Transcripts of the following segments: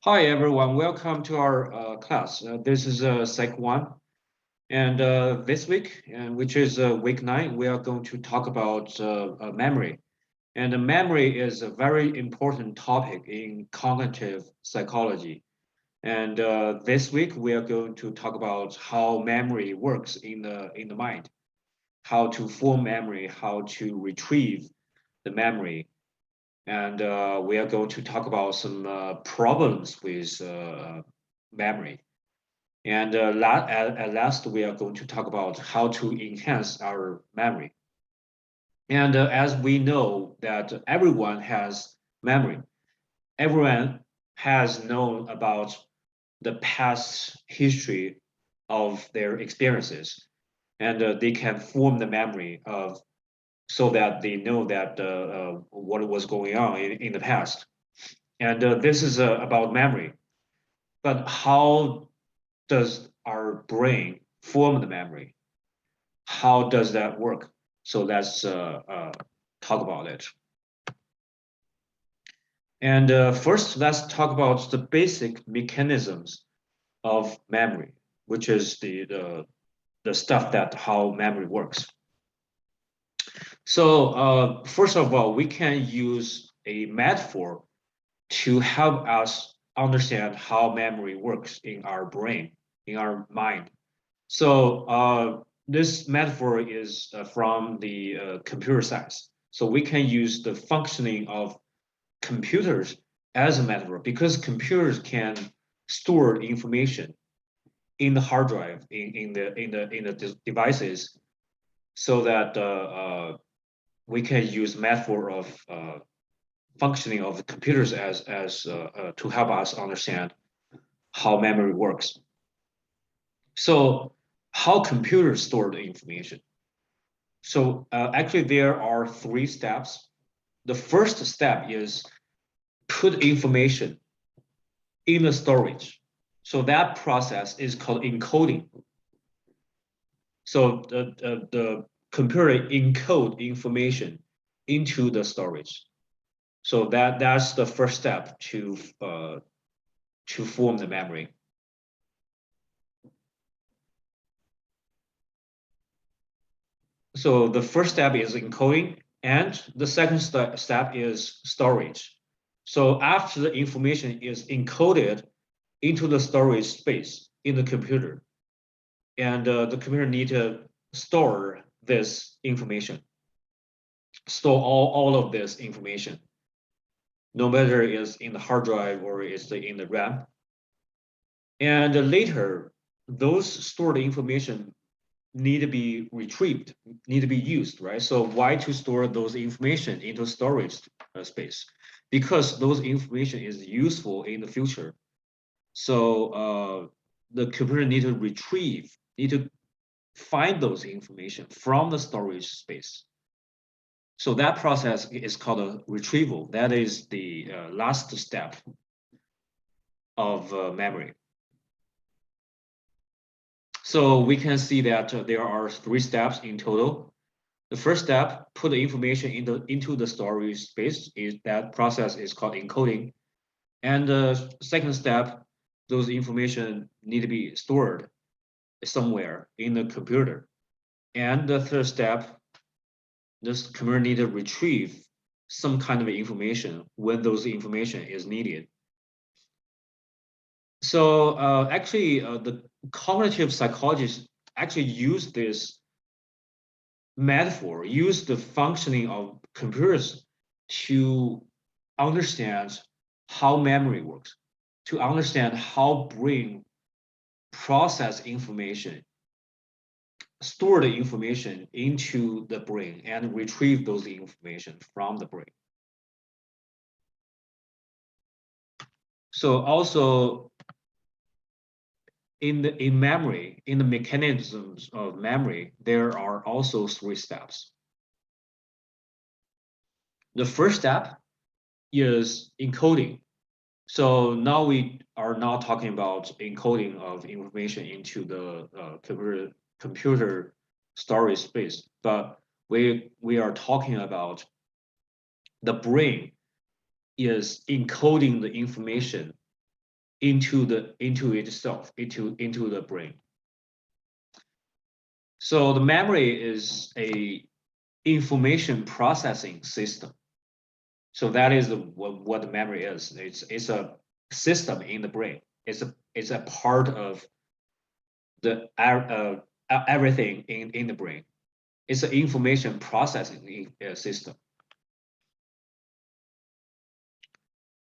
Hi everyone, welcome to our class. This is Psych 1, and this week, which is week 9, we are going to talk about memory. And memory is a very important topic in cognitive psychology. And this week, we are going to talk about how memory works in the mind, how to form memory, how to retrieve the memory, and we are going to talk about some problems with memory. And at last, we are going to talk about how to enhance our memory. And as we know that everyone has memory, everyone has known about the past history of their experiences, and they can form the memory of so that they know that what was going on in the past. And this is about memory. But how does our brain form the memory? How does that work? So let's talk about it. And first, let's talk about the basic mechanisms of memory, which is the stuff that how memory works. So first of all, we can use a metaphor to help us understand how memory works in our brain, in our mind. So this metaphor is from the computer science. So we can use the functioning of computers as a metaphor because computers can store information in the hard drive in the devices so that we can use metaphor of functioning of the computers as to help us understand how memory works. So how computers store the information. So actually there are 3 steps. The first step is put information in the storage. So that process is called encoding. So the computer encode information into the storage. So that's the first step to form the memory. So the first step is encoding, and the second step is storage. So after the information is encoded into the storage space in the computer, and the computer need to store this information, store all of this information, no matter it's in the hard drive or it's in the RAM. And later, those stored information need to be retrieved, need to be used, right? So why to store those information into storage space? Because those information is useful in the future. So the computer need to retrieve, need to find those information from the storage space. So that process is called a retrieval. That is the last step of memory. So we can see that there are 3 steps in total. The first step, put the information into the storage space. That process is called encoding. And the second step, those information need to be stored somewhere in the computer. And the third step, this computer need to retrieve some kind of information when those information is needed. So actually, the cognitive psychologists actually use this metaphor, use the functioning of computers to understand how memory works, to understand how brain process information, store the information into the brain, and retrieve those information from the brain. So also in memory, in the mechanisms of memory, there are also 3 steps. The first step is encoding. So now we are not talking about encoding of information into the computer storage space, but we are talking about the brain is encoding the information into itself, into the brain. So the memory is a information processing system. So that is what the memory is. It's a system in the brain. It's a part of the everything in the brain. It's an information processing system.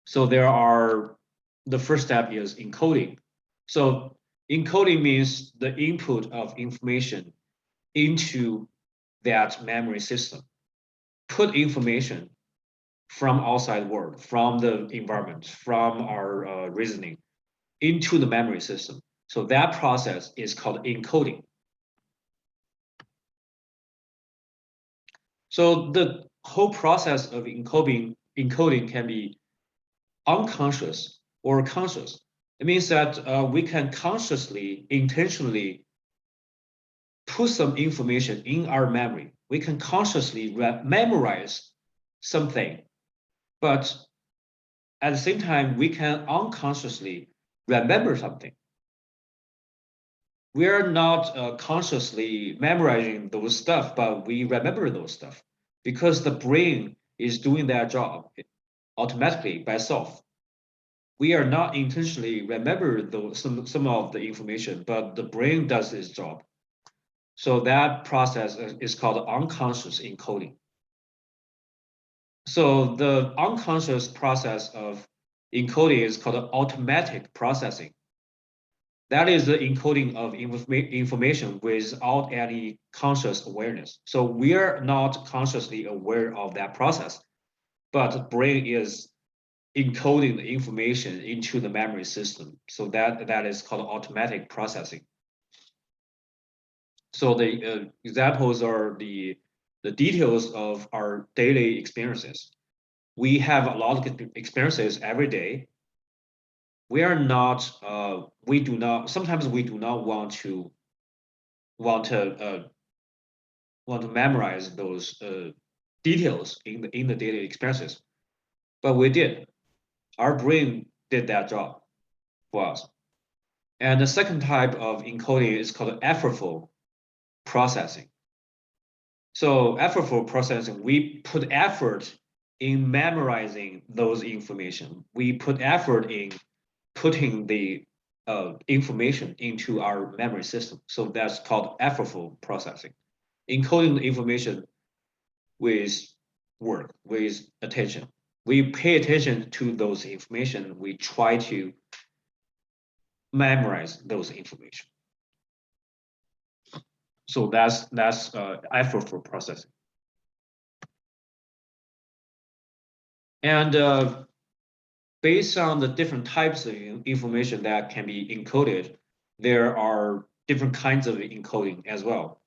So the first step is encoding. So encoding means the input of information into that memory system. Put information from outside world, from the environment, from our reasoning into the memory system. So that process is called encoding. So the whole process of encoding can be unconscious or conscious. It means that we can consciously, intentionally put some information in our memory. We can consciously memorize something, but at the same time, we can unconsciously remember something. We are not consciously memorizing those stuff, but we remember those stuff because the brain is doing that job automatically by itself. We are not intentionally remember some of the information, but the brain does its job. So that process is called unconscious encoding. So the unconscious process of encoding is called automatic processing. That is the encoding of information without any conscious awareness. So we are not consciously aware of that process, but the brain is encoding the information into the memory system. So that is called automatic processing. So the examples are the details of our daily experiences. We have a lot of experiences every day. We are not, we do not, sometimes we do not want to memorize those details in the daily experiences, but we did. Our brain did that job for us. And the second type of encoding is called effortful processing. So effortful processing, we put effort in memorizing those information. We put effort in putting the information into our memory system. So that's called effortful processing. Encoding the information with work, with attention. We pay attention to those information. We try to memorize those information. So that's effortful processing. And based on the different types of information that can be encoded, there are different kinds of encoding as well.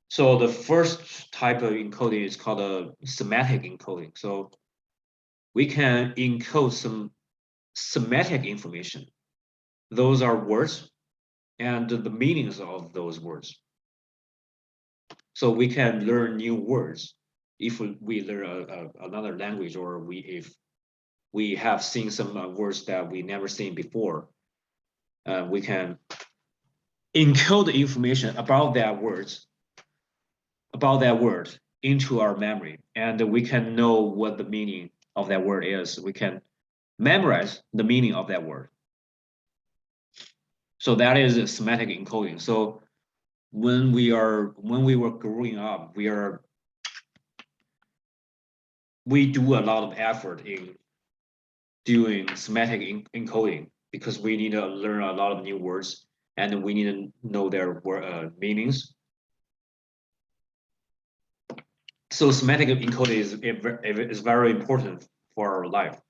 So the first type of encoding is called a semantic encoding. So we can encode some semantic information. Those are words and the meanings of those words. So we can learn new words if we learn another language, or if we have seen some words that we never seen before. We can encode the information about that word into our memory, and we can know what the meaning of that word is. We can memorize the meaning of that word. So that is a semantic encoding. So when we were growing up, we do a lot of effort in doing semantic encoding because we need to learn a lot of new words and we need to know their meanings. So semantic encoding is very important for our life.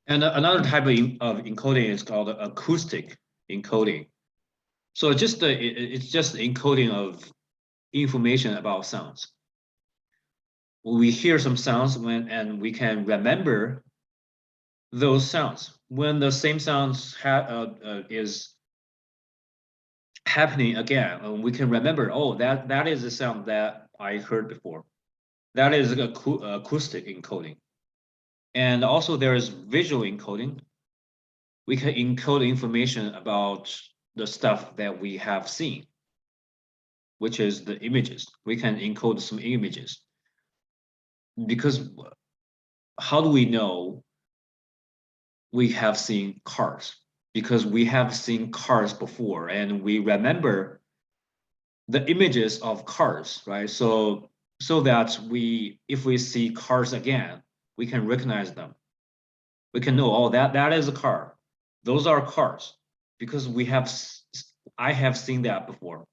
And another type of encoding is called acoustic encoding. So it's just encoding of information about sounds. We hear some sounds and we can remember those sounds. When the same sounds is happening again, we can remember, oh, that is a sound that I heard before. That is acoustic encoding. And also there is visual encoding. we can encode information about the stuff that we have seen, which is the images. We can encode some images because how do we know we have seen cars? Because we have seen cars before and we remember the images of cars, right? So that if we see cars again, we can recognize them. We can know, oh, that is a car. Those are cars because I have seen that before.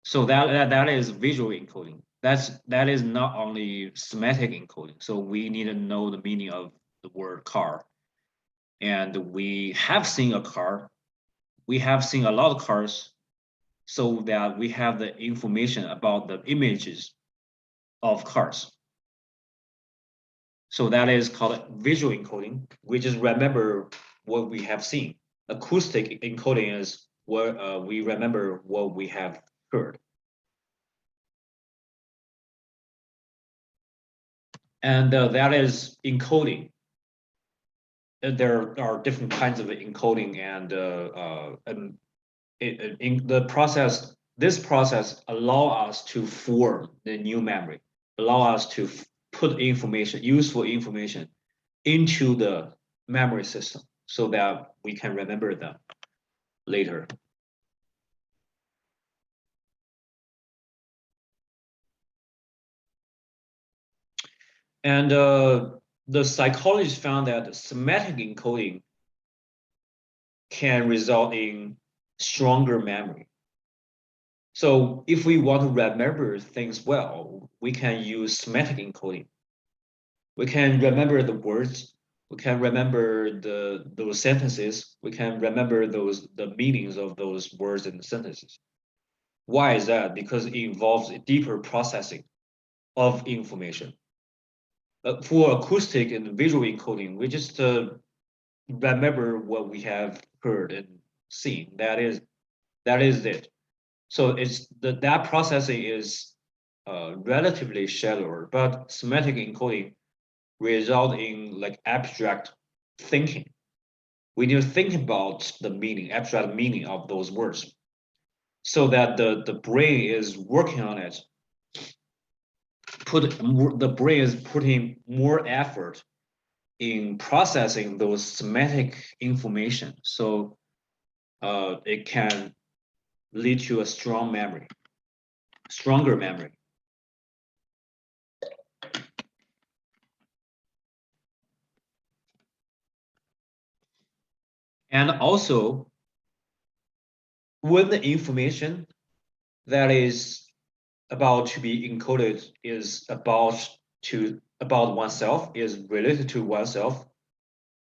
So that is visual encoding. That is not only semantic encoding. So we need to know the meaning of the word car. And we have seen a car. We have seen a lot of cars so that we have the information about the images of cars. So that is called visual encoding. We just remember what we have seen. Acoustic encoding is where we remember what we have heard. And that is encoding. There are different kinds of encoding, and in the process, this process allow us to form the new memory, allow us to put information, useful information, into the memory system so that we can remember them later. And the psychologists found that semantic encoding can result in stronger memory. So if we want to remember things well, we can use semantic encoding. We can remember the words. We can remember those sentences. We can remember the meanings of those words and sentences. Why is that? Because it involves a deeper processing of information. For acoustic and visual encoding, we just remember what we have heard and seen. That is it. So that processing is relatively shallower, but semantic encoding result in like abstract thinking. We need to think about the meaning, abstract meaning of those words, so that the brain is working on it. The brain is putting more effort in processing those semantic information, so it can lead to a stronger memory. And also, when the information that is about to be encoded is about oneself, is related to oneself,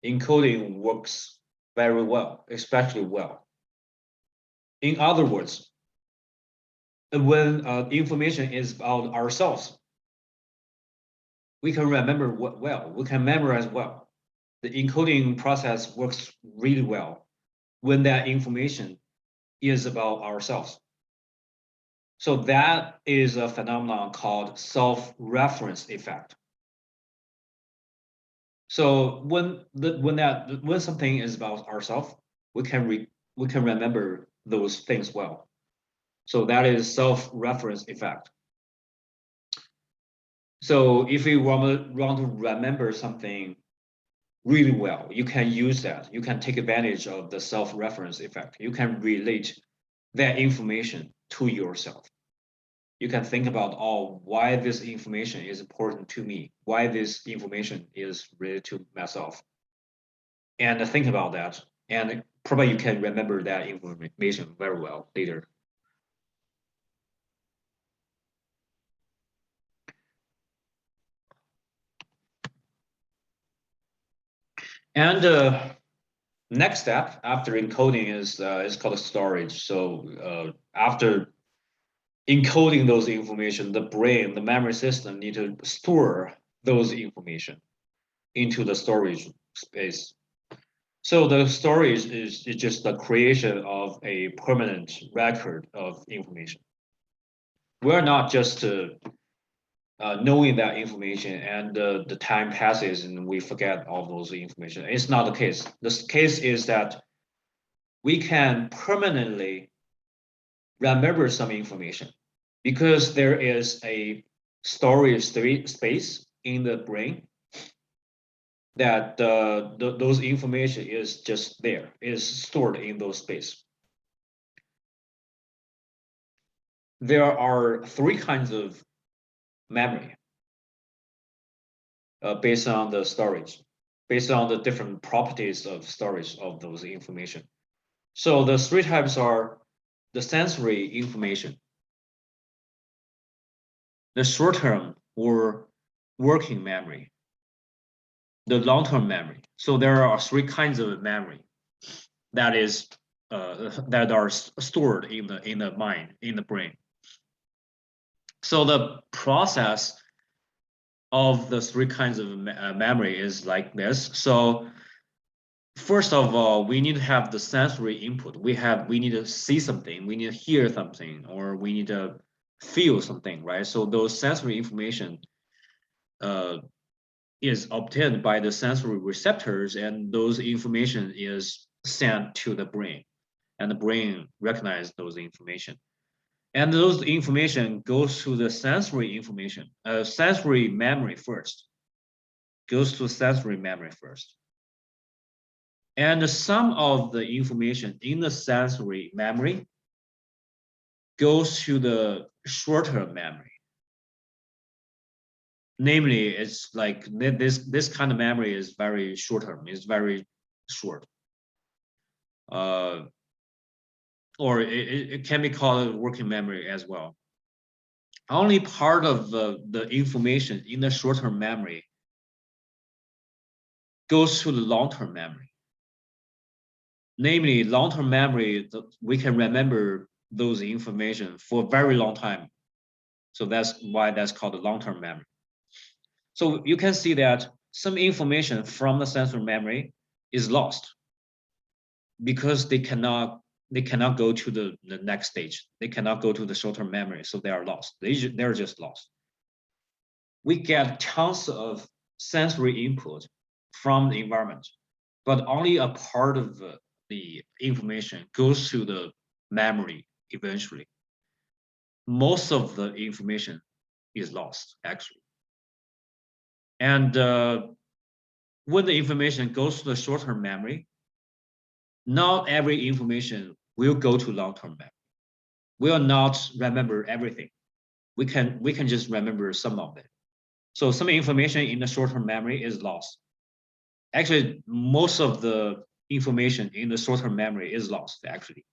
encoding works very well, especially well. In other words, when information is about ourselves, we can remember well, we can memorize well. The encoding process works really well when that information is about ourselves. So that is a phenomenon called self-reference effect. So when something is about ourselves, we can remember those things well. So that is self-reference effect. So if you want to remember something really well, you can use that. You can take advantage of the self-reference effect. You can relate that information to yourself. You can think about, oh, why this information is important to me, why this information is related to myself. And think about that. And probably you can remember that information very well later. And next step after encoding is called storage. So after encoding those information, the brain, the memory system need to store those information into the storage space. So the storage is just the creation of a permanent record of information. We're not just knowing that information, and the time passes and we forget all those information. It's not the case. The case is that we can permanently remember some information because there is a storage space in the brain that those information is just there, is stored in those space. There are three kinds of memory based on the storage, based on the different properties of storage of those information. So the three types are the sensory information, the short-term or working memory, the long-term memory. So there are three kinds of memory that is that are stored in the mind, in the brain. So the process of the three kinds of memory is like this. So first of all, we need to have the sensory input. We need to see something, we need to hear something, or we need to feel something, right? So those sensory information is obtained by the sensory receptors, and those information is sent to the brain, and the brain recognizes those information. And those information goes to the sensory information, sensory memory first, goes to sensory memory first. And some of the information in the sensory memory goes to the short-term memory. Namely, it's like this kind of memory is very short-term, it's very short. Or it can be called working memory as well. Only part of the information in the short-term memory goes to the long-term memory. Namely, long-term memory, we can remember those information for a very long time. So that's why that's called the long-term memory. So you can see that some information from the sensory memory is lost because they cannot go to the next stage. They cannot go to the short-term memory, so they are lost. They're just lost. We get tons of sensory input from the environment, but only a part of the information goes to the memory eventually. Most of the information is lost, actually. And when the information goes to the short-term memory, not every information will go to long-term memory. We will not remember everything. We can just remember some of it. So some information in the short-term memory is lost. Actually, most of the information in the short-term memory is lost, actually.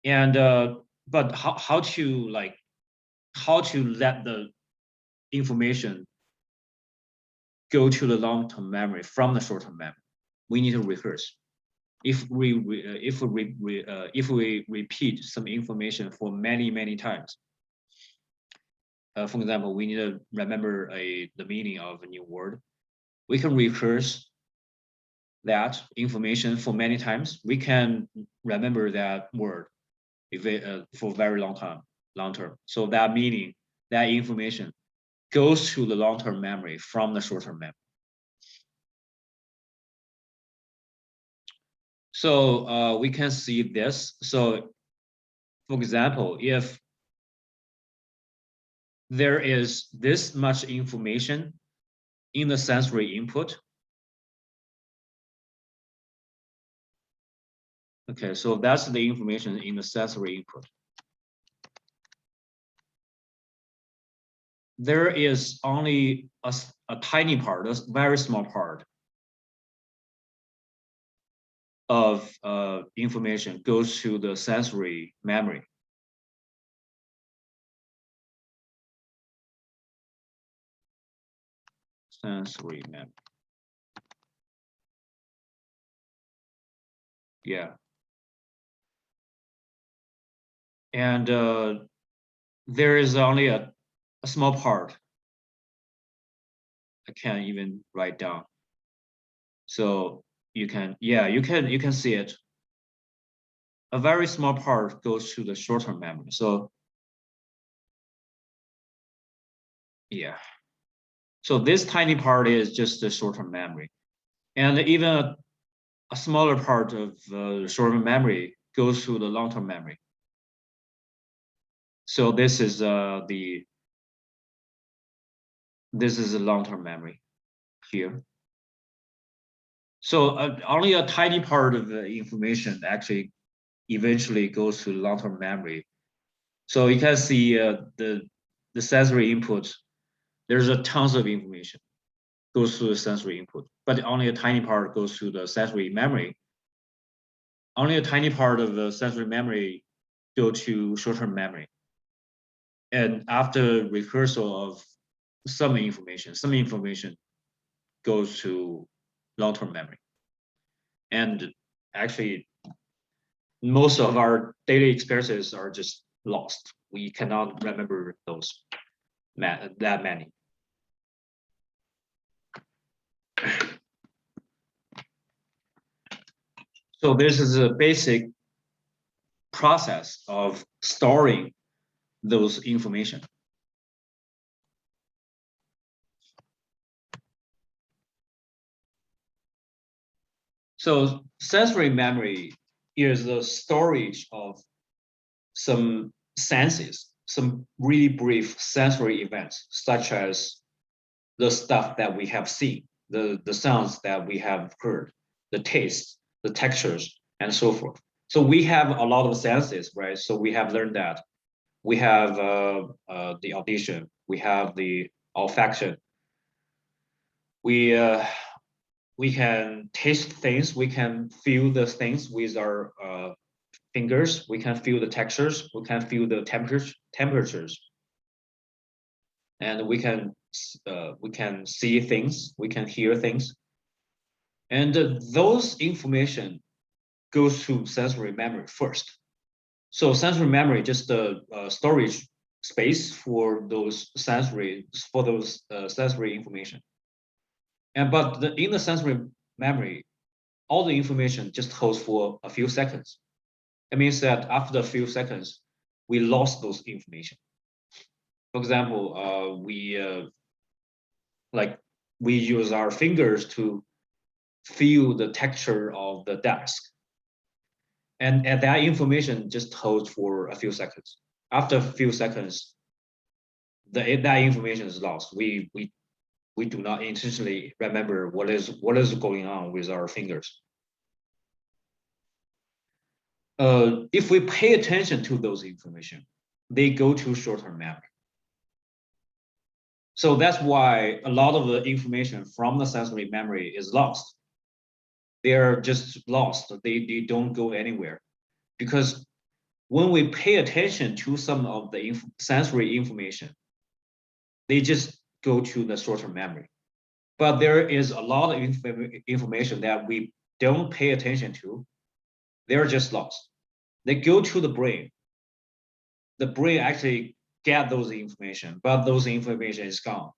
And but how to let the information go to the long-term memory from the short-term memory? We need to rehearse. If we repeat some information for many times, for example, we need to remember the meaning of a new word. We can rehearse that information for many times. We can remember that word for a very long term. So that meaning, that information goes to the long-term memory from the short-term memory. So we can see this. So for example, if there is this much information in the sensory input, okay, so that's the information in the sensory input. There is only a tiny part, a very small part of information goes to the sensory memory. Sensory memory. Yeah. And there is only a small part. I can't even write down. So you can see it. A very small part goes to the short-term memory. So Yeah. So this tiny part is just the short-term memory. And even a smaller part of short-term memory goes to the long-term memory. So this is the long-term memory here. So only a tiny part of the information actually eventually goes to long-term memory. So you can see the sensory input. There's a tons of information goes to the sensory input, but only a tiny part goes to the sensory memory. Only a tiny part of the sensory memory go to short-term memory. And after rehearsal of some information goes to long-term memory. And actually, most of our daily experiences are just lost. We cannot remember those that many. So this is a basic process of storing those information. So sensory memory is the storage of some senses, some really brief sensory events, such as the stuff that we have seen, the sounds that we have heard, the taste, the textures, and so forth. So we have a lot of senses, right? So we have learned that we have the audition, we have the olfaction, we we can taste things, we can feel the things with our fingers, we can feel the textures, we can feel the temperatures, and we can see things, we can hear things, and those information goes to sensory memory first. So sensory memory just the storage space for those sensory information. And but in the sensory memory, all the information just holds for a few seconds. It means that after a few seconds, we lost those information. For example, we use our fingers to feel the texture of the desk, and that information just holds for a few seconds. After a few seconds, that information is lost. We do not intentionally remember what is going on with our fingers. If we pay attention to those information, they go to short-term memory. So that's why a lot of the information from the sensory memory is lost. They're just lost. They don't go anywhere. Because when we pay attention to some of the sensory information, they just go to the short-term memory. But there is a lot of information that we don't pay attention to. They're just lost. They go to the brain. The brain actually get those information, but those information is gone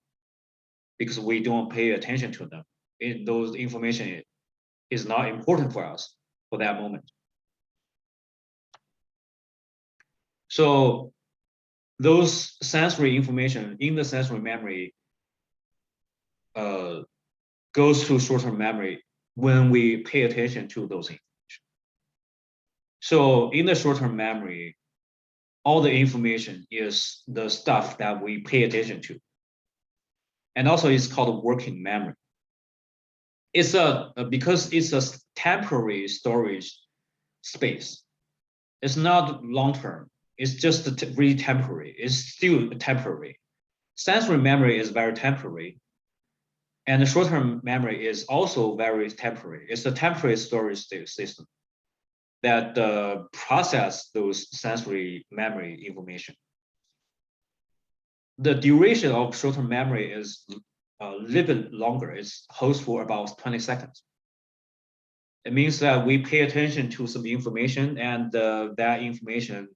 because we don't pay attention to them. Those information is not important for us for that moment. So those sensory information in the sensory memory goes to short-term memory when we pay attention to those information. So in the short-term memory, all the information is the stuff that we pay attention to. And also it's called working memory. It's because it's a temporary storage space. It's not long-term. It's just really temporary. It's still temporary. Sensory memory is very temporary. And the short-term memory is also very temporary. It's a temporary storage system that process those sensory memory information. The duration of short-term memory is a little bit longer. It holds for about 20 seconds. It means that we pay attention to some information, and that information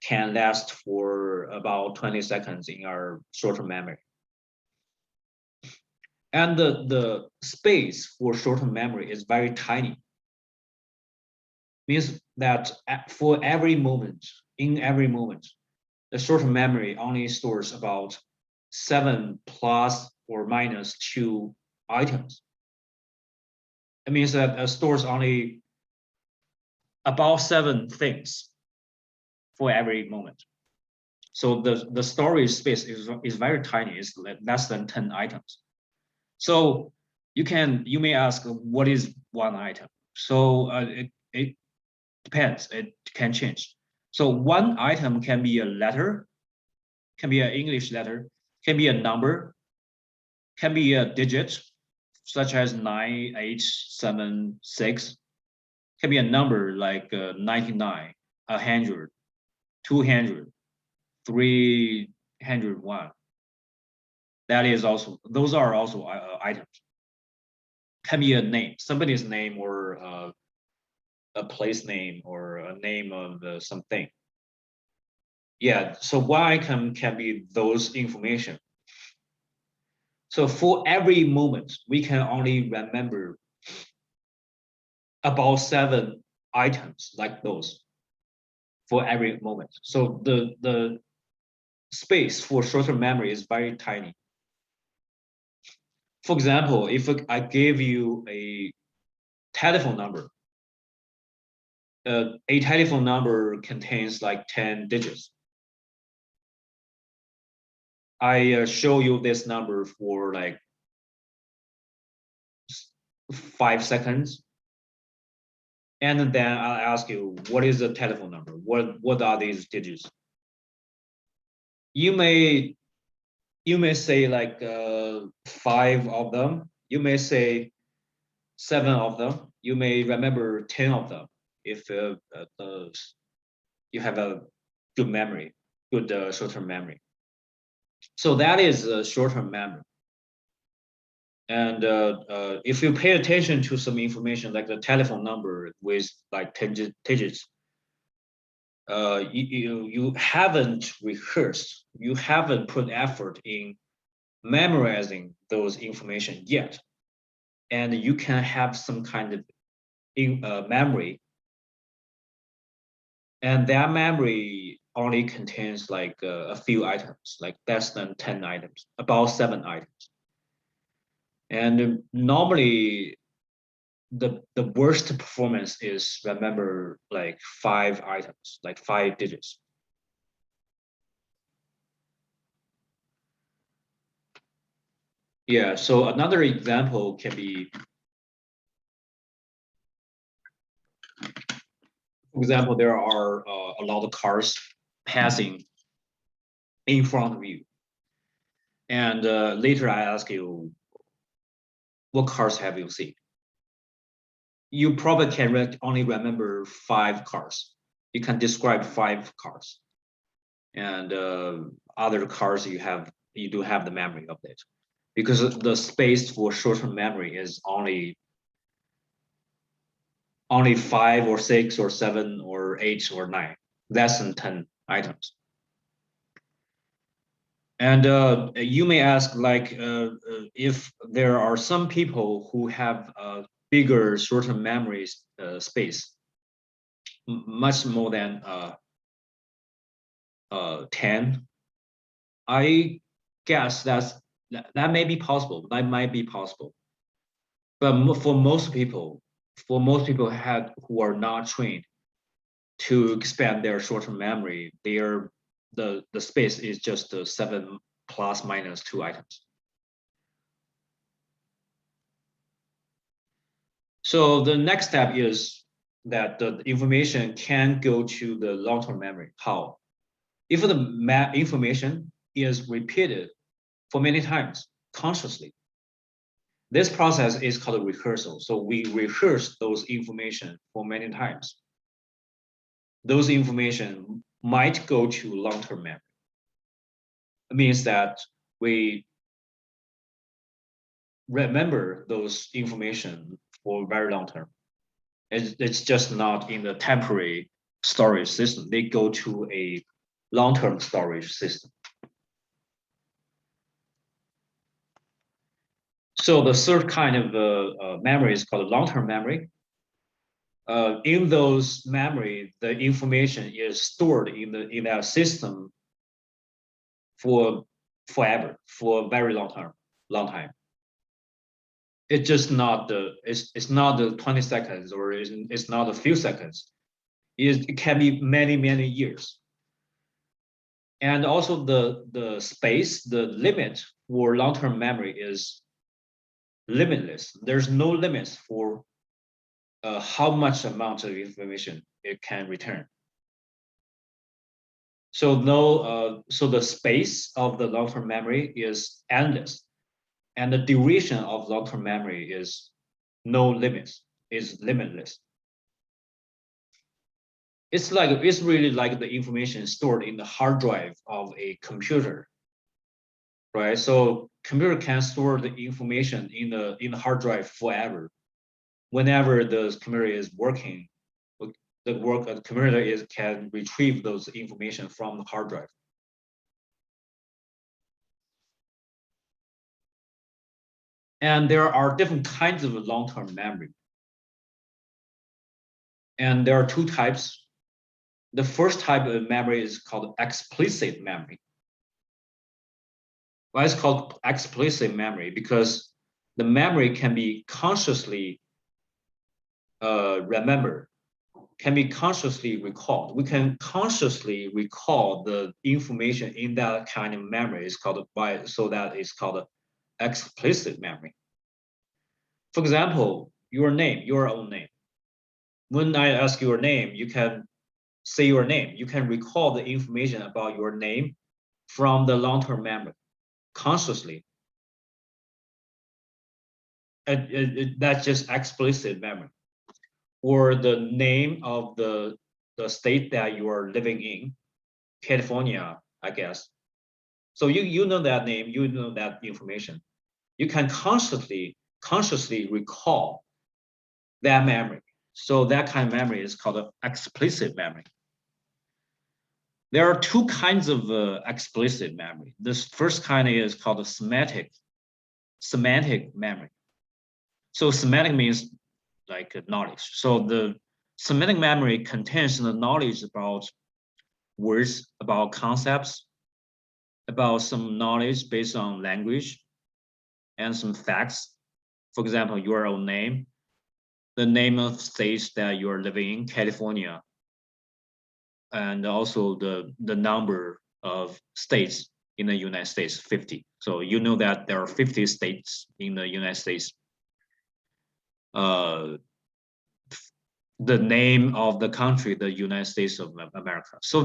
can last for about 20 seconds in our short-term memory. And the space for short-term memory is very tiny. Means that for every moment, in every moment, the short-term memory only stores about 7 plus or minus 2 items. It means that it stores only about 7 things for every moment. So the storage space is very tiny. It's less than 10 items. So you may ask, what is one item? So it depends. It can change. So one item can be a letter, can be an English letter, can be a number, can be a digit, such as 9, 8, 7, 6, can be a number like 99, 100, 200, 301. That is also, those are also items. Can be a name, somebody's name, or a place name, or a name of something. Yeah, so one item can be those information. So for every moment, we can only remember about 7 items like those for every moment. So the space for short-term memory is very tiny. For example, if I gave you a telephone number, a telephone number contains like 10 digits. I show you this number for like 5 seconds. And then I'll ask you, what is the telephone number? What are these digits? You may say like 5 of them. You may say 7 of them. You may remember 10 of them if you have a good memory, good short-term memory. So that is short-term memory. And if you pay attention to some information like the telephone number with like 10 digits, you haven't rehearsed, you haven't put effort in memorizing those information yet, and you can have some kind of memory, and that memory only contains like a few items, like less than 10 items, about 7 items. And normally the worst performance is remember like 5 items, like 5 digits. Yeah, so another example can be, for example, there are a lot of cars passing in front of you. And later I ask you, what cars have you seen? You probably can only remember 5 cars. You can describe 5 cars. And other cars you do have the memory of it. Because the space for short-term memory is only 5 or 6 or 7 or 8 or 9, less than 10 items. And you may ask, like, if there are some people who have a bigger short-term memory space, much more than 10, I guess that may be possible. That might be possible. But for most people who are not trained to expand their short-term memory, the space is just 7 plus minus 2 items. So the next step is that the information can go to the long-term memory. How? If the information is repeated for many times consciously, this process is called rehearsal. So we rehearse those information for many times. Those information might go to long-term memory. It means that we remember those information for very long term. It's just not in the temporary storage system. They go to a long-term storage system. So the third kind of memory is called long-term memory. In those memory, the information is stored in that system for forever, for a very long time. It's just not it's not the 20 seconds, or it's not a few seconds. It can be many years. And also the space, the limit for long-term memory is limitless. There's no limits for how much amount of information it can return. So so the space of the long-term memory is endless, and the duration of long-term memory is no limits, is limitless. It's really like the information stored in the hard drive of a computer, right? So computer can store the information in the hard drive forever. Whenever the computer is working, the computer can retrieve those information from the hard drive. And there are different kinds of long-term memory. And there are two types. The first type of memory is called explicit memory. Why it's called explicit memory? Because the memory can be consciously remembered, can be consciously recalled. We can consciously recall the information in that kind of memory. It's called so that it's called explicit memory. For example, your name, your own name. When I ask your name, you can say your name. You can recall the information about your name from the long-term memory consciously. That's just explicit memory. Or the name of the state that you are living in, California, I guess. So you know that name, you know that information. You can consciously recall that memory. So that kind of memory is called explicit memory. There are two kinds of explicit memory. This first kind is called semantic memory. So semantic means like knowledge. So the semantic memory contains the knowledge about words, about concepts, about some knowledge based on language, and some facts. For example, your own name, the name of states that you're living in, California, and also the number of states in the United States, 50. So you know that there are 50 states in the United States. The name of the country, the United States of America. So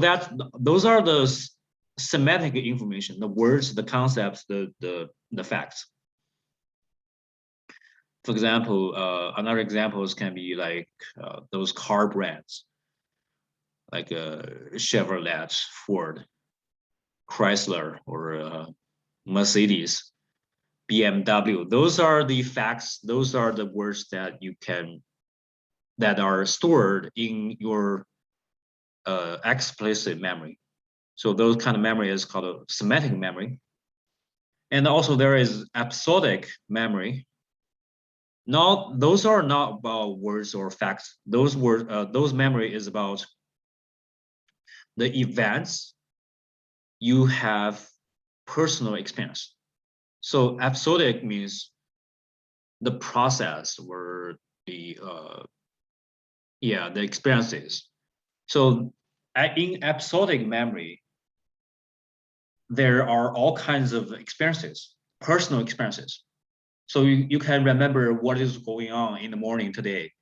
those are the semantic information, the words, the concepts, the facts. For example, another examples can be like those car brands, like Chevrolet, Ford, Chrysler, or Mercedes, BMW. Those are the facts. Those are the words that that are stored in your explicit memory. So those kind of memory is called a semantic memory. And also there is episodic memory. Now, those are not about words or facts. Those memory is about the events you have personal experience. So episodic means the process or the experiences. So in episodic memory, there are all kinds of experiences, personal experiences. So you can remember what is going on in the morning today,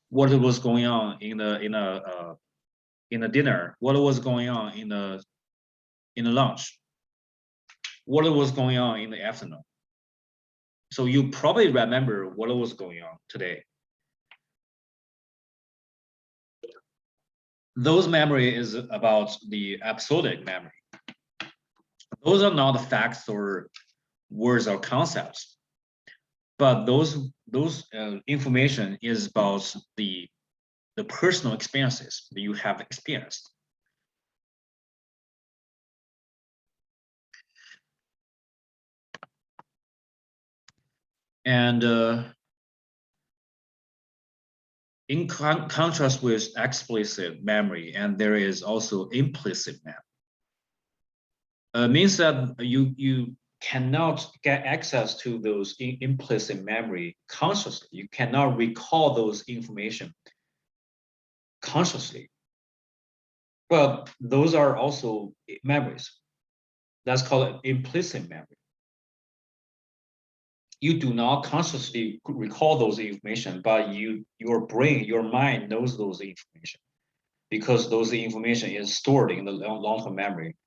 what was going on in the dinner, what was going on in the lunch, what was going on in the afternoon. So you probably remember what was going on today. Those memory is about the episodic memory. Those are not facts or words or concepts, but those information is about the personal experiences that you have experienced. And in contrast with explicit memory, and there is also implicit memory. Means that you cannot get access to those implicit memory consciously. You cannot recall those information consciously. But those are also memories. That's called implicit memory. You do not consciously recall those information, but your brain, your mind knows those information because those information is stored in the long-term memory,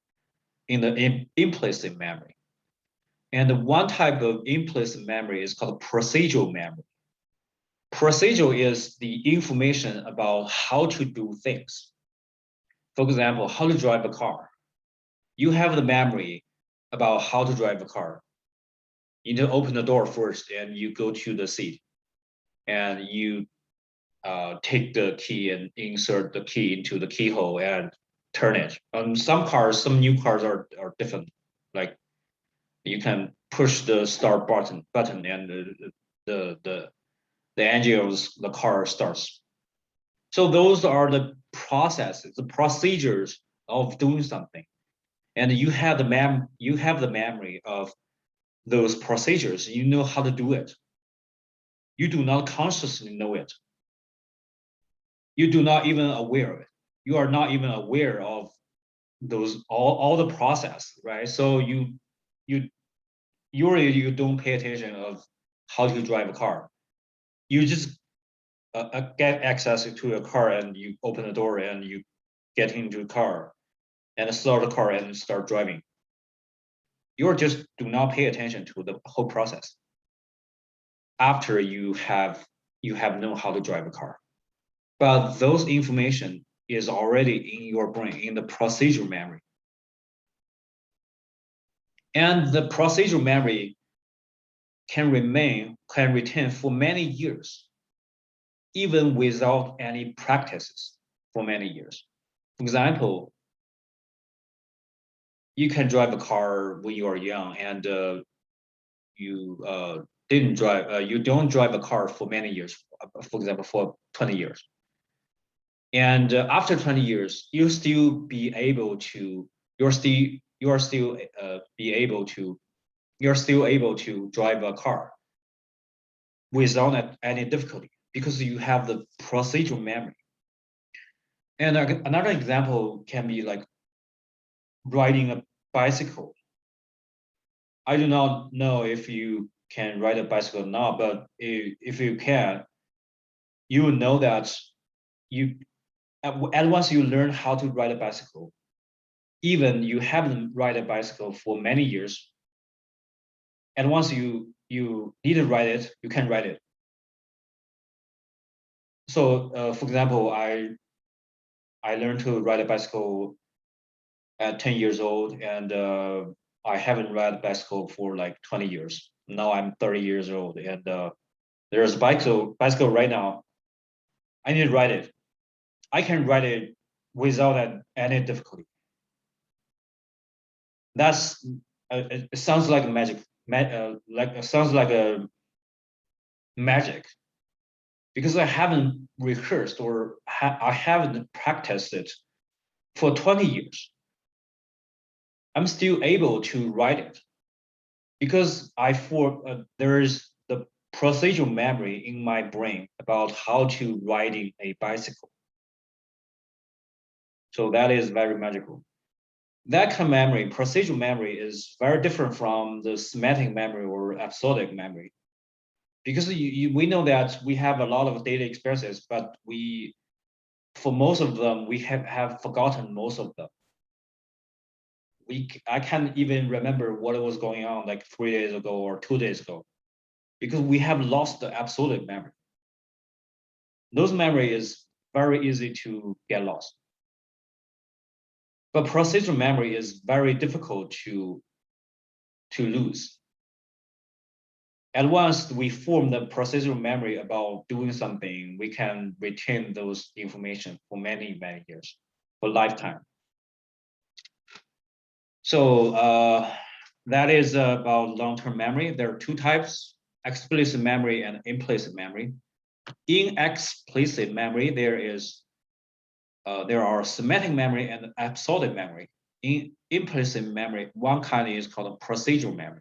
in the implicit memory. And one type of implicit memory is called procedural memory. Procedural is the information about how to do things. For example, how to drive a car. You have the memory about how to drive a car. You need to open the door first and you go to the seat and you take the key and insert the key into the keyhole and turn it. Some new cars are different. Like you can push the start button and the engine of the car starts. So those are the processes, the procedures of doing something, and you have the memory of those procedures. You know how to do it. You do not consciously know it. You do not even aware of it. You are not even aware of those all the process, right? So you usually you don't pay attention of how to drive a car. You just get access to your car and you open the door and you get into the car and start the car and start driving. You just do not pay attention to the whole process after you have known how to drive a car. But those information is already in your brain, in the procedural memory. And the procedural memory can retain for many years, even without any practices for many years. For example, you can drive a car when you are young and you you don't drive a car for many years, for example, for 20 years. And after 20 years, you're still able to drive a car without any difficulty because you have the procedural memory. And another example can be like riding a bicycle. I do not know if you can ride a bicycle now, but if you can, you will know that you and once you learn how to ride a bicycle, even you haven't ride a bicycle for many years, and once you need to ride it, you can ride it. So, for example, I learned to ride a bicycle at 10 years old, and I haven't ride a bicycle for like 20 years. Now I'm 30 years old, and there's a bicycle right now. I need to ride it. I can ride it without any difficulty. That's it sounds like magic. It sounds like a magic because I haven't rehearsed or I haven't practiced it for 20 years. I'm still able to write it because there is the procedural memory in my brain about how to riding a bicycle. So that is very magical. That kind of memory, procedural memory, is very different from the semantic memory or episodic memory. Because we know that we have a lot of data experiences, but for most of them, we have forgotten most of them. I can't even remember what was going on like 3 days ago or 2 days ago, because we have lost the absolute memory. Those memory is very easy to get lost. But procedural memory is very difficult to lose. And once we form the procedural memory about doing something, we can retain those information for many, many years, for lifetime. So that is about long-term memory. There are two types, explicit memory and implicit memory. In explicit memory, there are semantic memory and episodic memory. implicit memory. One kind is called procedural memory.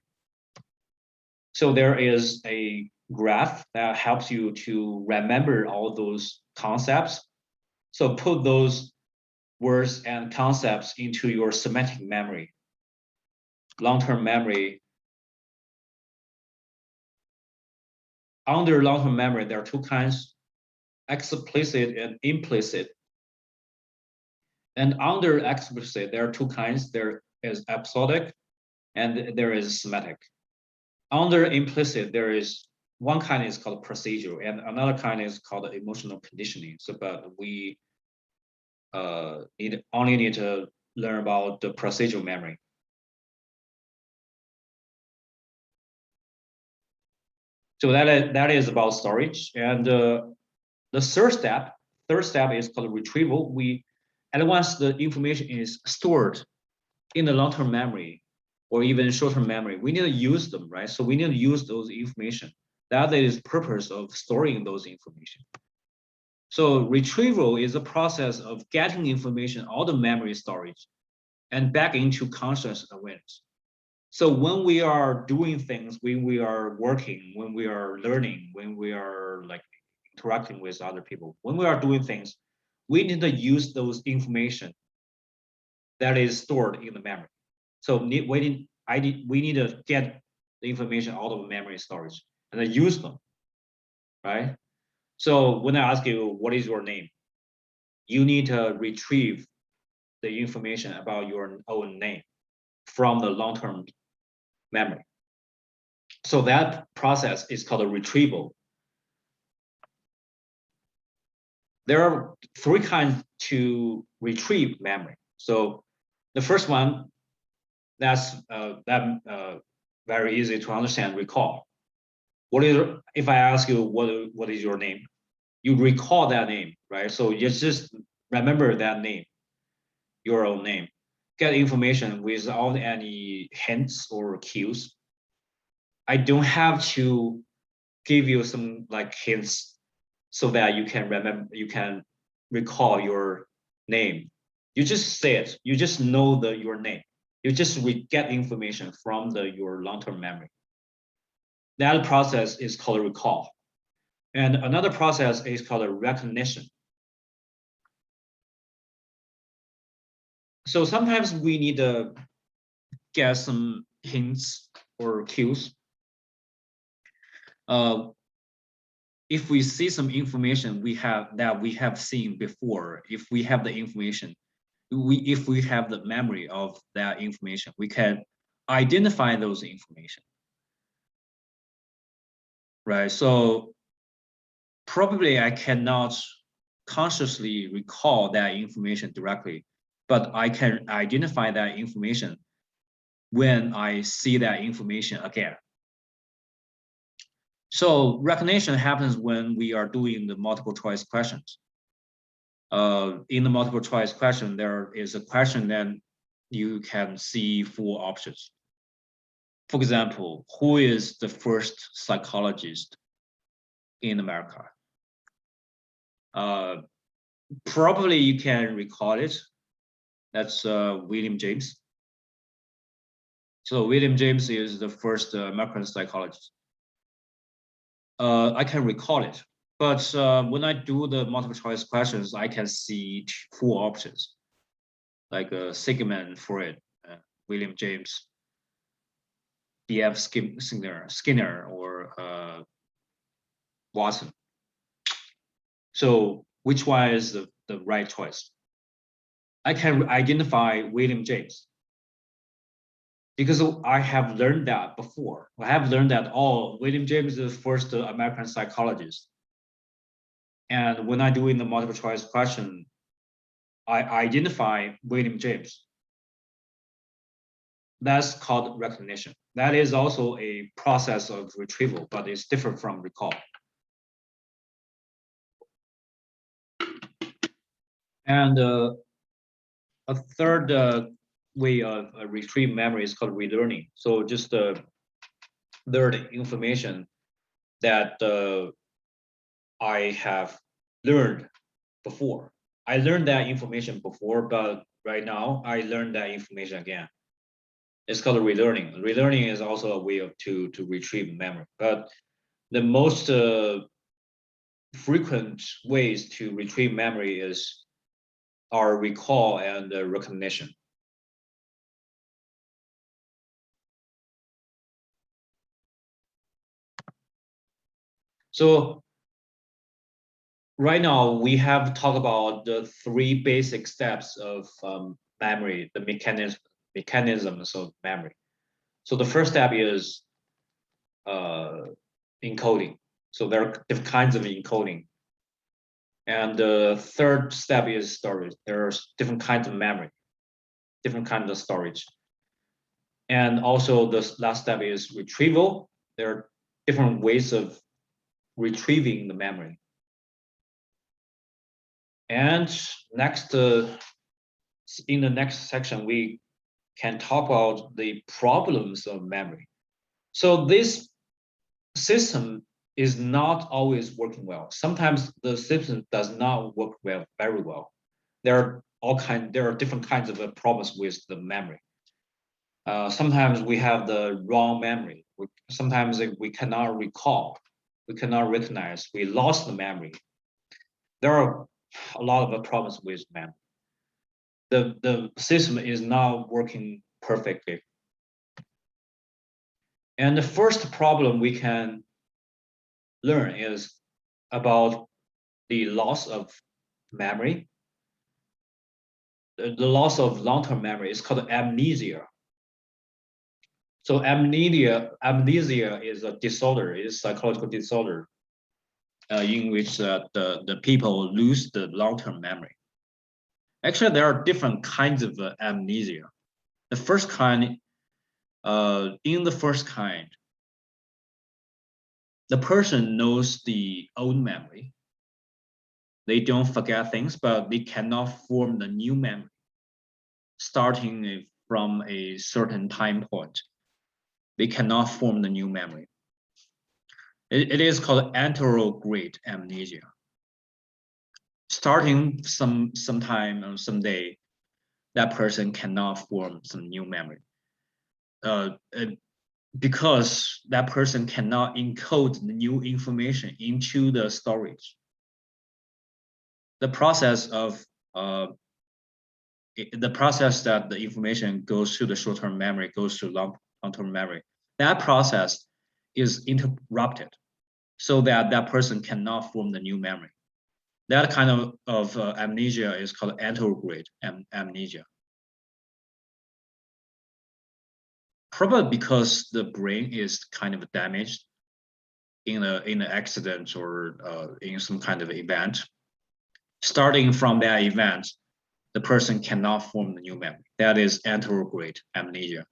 So there is a graph that helps you to remember all those concepts. So put those words and concepts into your semantic memory, long-term memory. Under long-term memory, there are two kinds, explicit and implicit. And under explicit, there are two kinds. There is episodic and there is semantic. Under implicit, there is one kind is called procedural and another kind is called emotional conditioning. So, but we only need to learn about the procedural memory. So that is about storage. And the third step is called retrieval. And once the information is stored in the long-term memory or even short-term memory, we need to use them, right? So we need to use those information. That is the purpose of storing those information. So retrieval is a process of getting information out of memory storage and back into conscious awareness. So when we are doing things, when we are working, when we are learning, when we are like interacting with other people, when we are doing things, we need to use those information that is stored in the memory. So we need to get the information out of memory storage and then use them, right? So when I ask you, what is your name? You need to retrieve the information about your own name from the long-term memory. So that process is called a retrieval. There are three kinds to retrieve memory. So the first one, that's very easy to understand, recall. If I ask you what is your name, you recall that name, right? So you just remember that name, your own name, get information without any hints or cues. I don't have to give you some like hints so that you can remember, you can recall your name. You just say it, you just know your name. You just get information from your long-term memory. That process is called recall. And another process is called recognition. So sometimes we need to get some hints or cues. If we see some information we have seen before, if we have the information, if we have the memory of that information, we can identify those information, right? So probably I cannot consciously recall that information directly, but I can identify that information when I see that information again. So recognition happens when we are doing the multiple choice questions. In the multiple choice question, there is a question that you can see 4 options. For example, who is the first psychologist in America? Probably you can recall it. That's William James. So William James is the first American psychologist. I can recall it, but when I do the multiple choice questions, I can see 4 options, like Sigmund Freud, William James, B.F. Skinner, or Watson. So which one is the right choice? I can identify William James because I have learned that before. I have learned that, oh, William James is the first American psychologist. And when I do in the multiple choice question, I identify William James. That's called recognition. That is also a process of retrieval, but it's different from recall. And a third way of retrieve memory is called relearning. So just learn information that I have learned before. I learned that information before, but right now, I learned that information again. It's called relearning. Relearning is also a way of to retrieve memory, but the most frequent ways to retrieve memory is our recall and recognition. So right now we have talked about the three basic steps of memory, the mechanisms of memory. So the first step is encoding. So there are different kinds of encoding. And the third step is storage. There's different kinds of memory, different kinds of storage. And also the last step is retrieval. There are different ways of retrieving the memory. And next, in the next section, we can talk about the problems of memory. So this system is not always working well. Sometimes the system does not work well, very well. There are different kinds of problems with the memory. Sometimes we have the wrong memory. Sometimes we cannot recall, we cannot recognize, we lost the memory. There are a lot of problems with memory. The system is not working perfectly. And the first problem we can learn is about the loss of memory. The loss of long-term memory is called amnesia. So amnesia is a disorder, is a psychological disorder in which the people lose the long-term memory. Actually, there are different kinds of amnesia. The first kind, in the first kind, the person knows the old memory. They don't forget things, but they cannot form the new memory, starting from a certain time point. They cannot form the new memory. It is called anterograde amnesia. Starting sometime or someday, that person cannot form some new memory. Because that person cannot encode the new information into the storage. The process of the process that the information goes to the short-term memory, goes to long-term memory, that process is interrupted so that that person cannot form the new memory. That kind of amnesia is called anterograde amnesia. Probably because the brain is kind of damaged in an accident or in some kind of event. Starting from that event, the person cannot form the new memory. That is anterograde amnesia.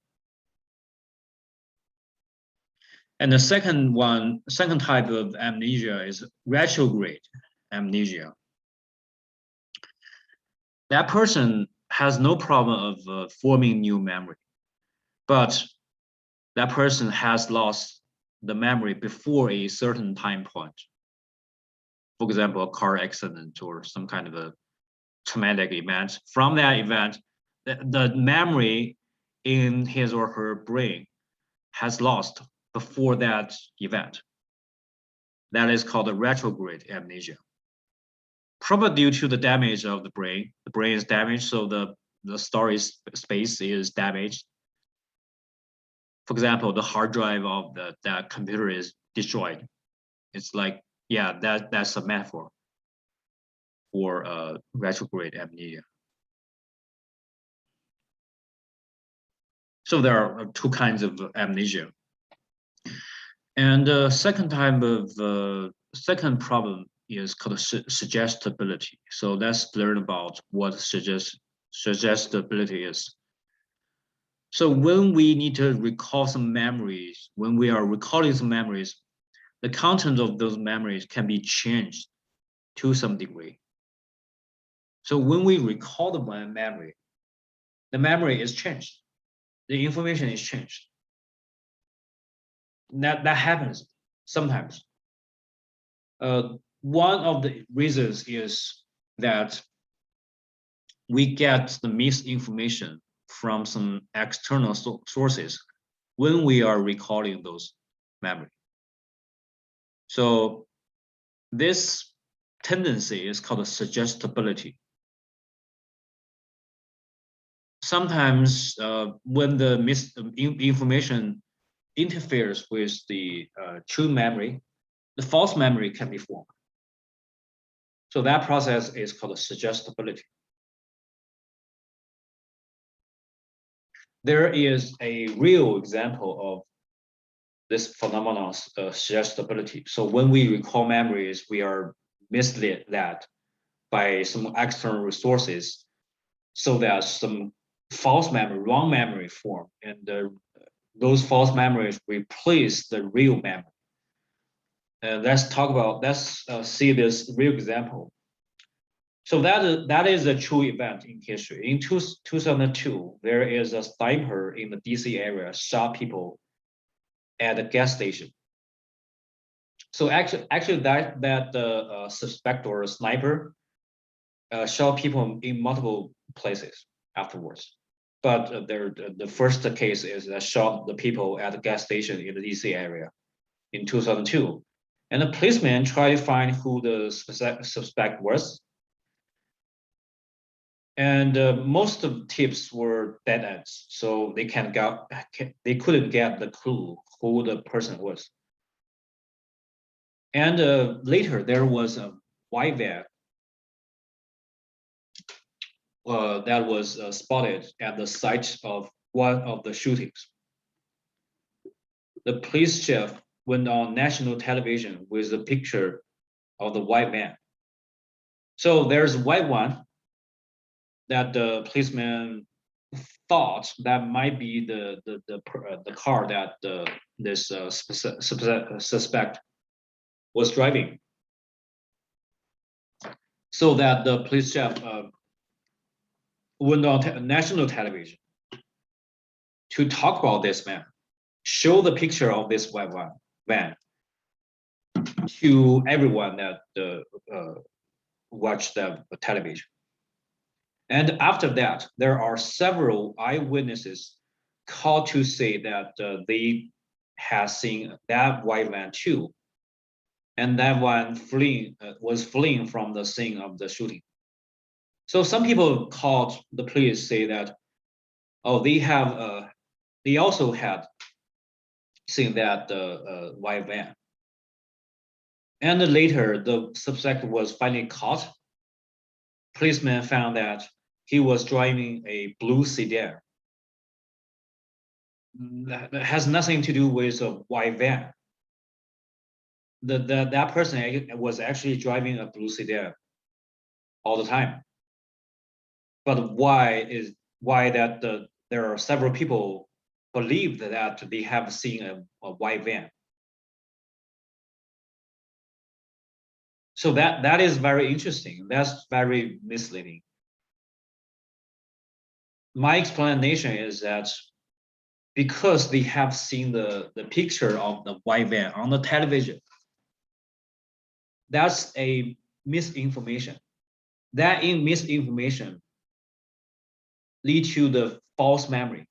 And the second type of amnesia is retrograde amnesia. That person has no problem of forming new memory, but that person has lost the memory before a certain time point. For example, a car accident or some kind of a traumatic event. From that event, the memory in his or her brain has lost before that event. That is called a retrograde amnesia. Probably due to the damage of the brain is damaged, so the storage space is damaged. For example, the hard drive of that computer is destroyed. It's like, yeah, that's a metaphor for retrograde amnesia. So there are two kinds of amnesia. And the second second problem is called suggestibility. So let's learn about what suggestibility is. So when we need to recall some memories, when we are recalling some memories, the content of those memories can be changed to some degree. So when we recall the memory is changed. The information is changed. That happens sometimes. One of the reasons is that we get the misinformation from some external sources when we are recalling those memory. So this tendency is called suggestibility. Sometimes when the misinformation interferes with the true memory, the false memory can be formed. So that process is called suggestibility. There is a real example of this phenomenon, suggestibility. So when we recall memories, we are misled that by some external resources, so that some false memory, wrong memory form, and those false memories replace the real memory. Let's see this real example. So that is a true event in history. In 2002, there is a sniper in the DC area shot people at a gas station. So actually that suspect or sniper shot people in multiple places afterwards. But the first case is that shot the people at the gas station in the DC area in 2002. And the policeman tried to find who the suspect was. And most of the tips were dead ends, so they couldn't get the clue who the person was. And later there was a white van that was spotted at the site of one of the shootings. The police chief went on national television with a picture of the white van. So there's a white one that the policeman thought that might be the car that this suspect was driving. So that the police chief went on national television to talk about this man, show the picture of this white van to everyone that watched the television. And after that, there are several eyewitnesses called to say that they had seen that white van too. And that one was fleeing from the scene of the shooting. So some people called the police, say that, oh, they also had seen that white van. And later, the suspect was finally caught. Policemen found that he was driving a blue sedan. That has nothing to do with a white van. That person was actually driving a blue sedan all the time. But why that there are several people believe that they have seen a white van? So that is very interesting. That's very misleading. My explanation is that because they have seen the picture of the white van on the television, that's a misinformation. That misinformation lead to the false memory.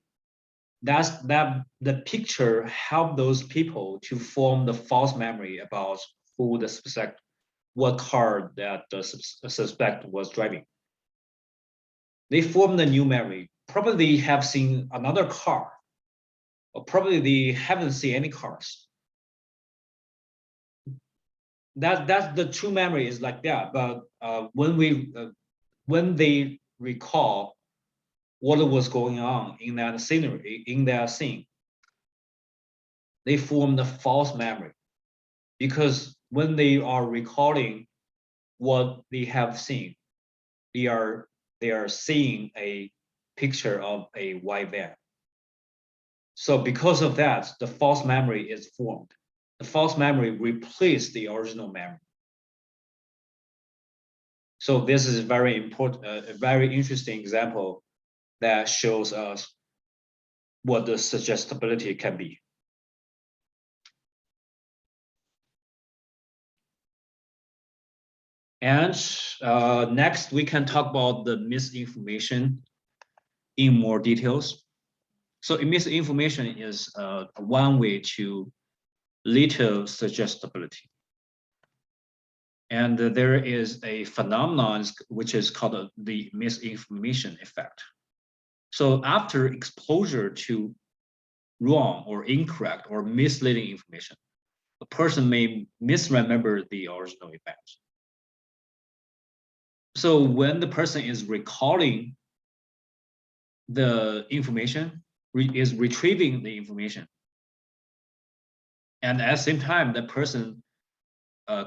That's the picture help those people to form the false memory about who the suspect, what car that the suspect was driving. They form the new memory. Probably have seen another car, or probably they haven't seen any cars. That's the true memory is like that. But when they recall what was going on in that scenery, in that scene, they form the false memory, because when they are recalling what they have seen, they are seeing a picture of a white van. So because of that, the false memory is formed. The false memory replaces the original memory. So this is very important, a very interesting example that shows us what the suggestibility can be. And next, we can talk about the misinformation in more details. So misinformation is one way to lead to suggestibility. And there is a phenomenon which is called the misinformation effect. So after exposure to wrong or incorrect or misleading information, a person may misremember the original event. So when the person is recalling the information, is retrieving the information, and at the same time, the person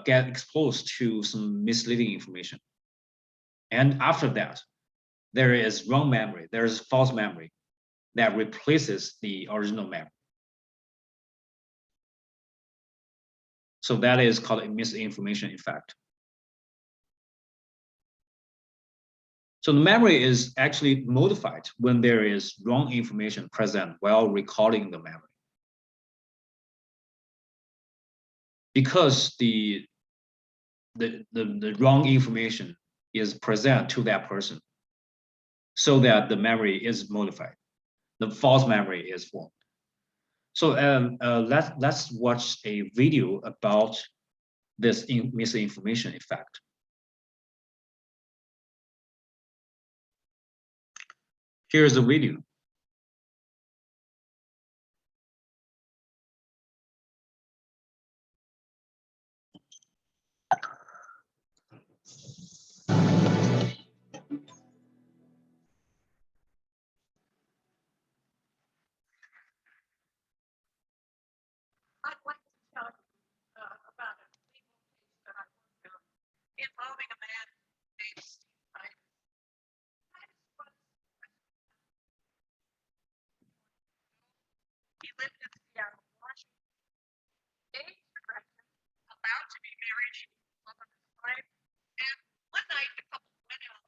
get exposed to some misleading information. And after that, there is wrong memory, there is false memory that replaces the original memory. So that is called a misinformation effect. So the memory is actually modified when there is wrong information present while recalling the memory. Because the wrong information is present to that person, so that the memory is modified. The false memory is formed. So let's watch a video about this misinformation effect. Here's the video. I'd like to tell you about a legal case that I worked on involving a man named Steve Titus. Titus was he lived in Seattle, Washington. Age progressive, allowed to be married, he was on his wife, and one night the couple went out.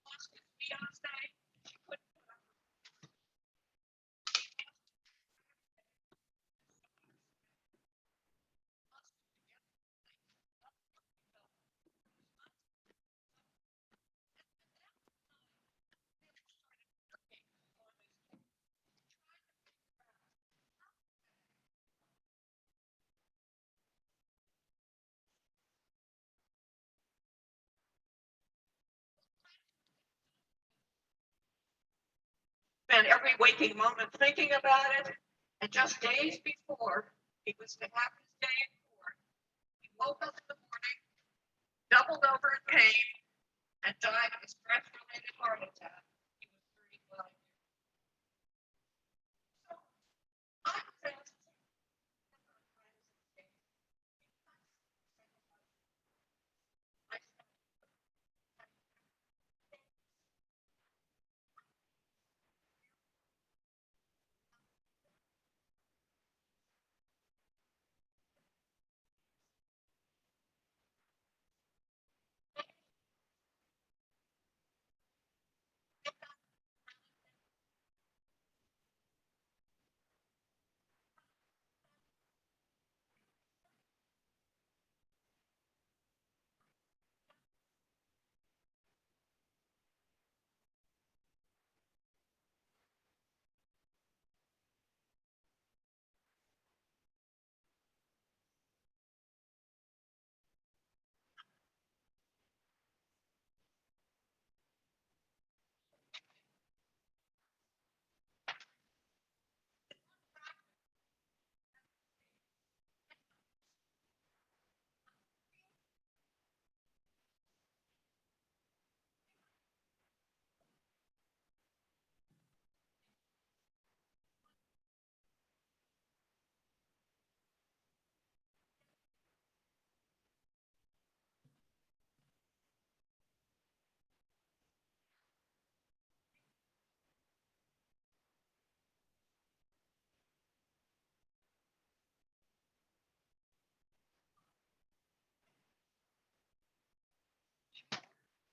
Lost his fiance. She couldn't put up spent every waking moment thinking about it. And just days before he was to have his day in court, he woke up in the morning, doubled over in pain, and died of a stress-related heart attack. He was 35 years old. So I was asked to with our friends and family because I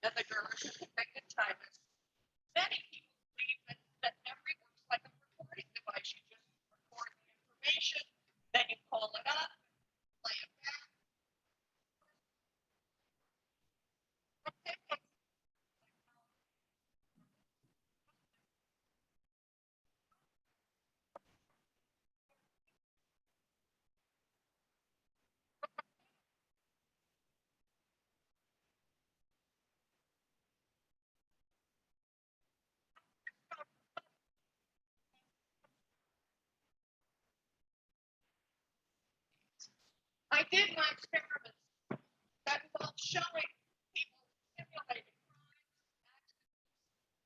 and the girl is affected Titus. Many people believe that memory works like a recording device. You just record the information, then you call it up, play it back. I did my experiments that involved showing people simulated crimes, accidents,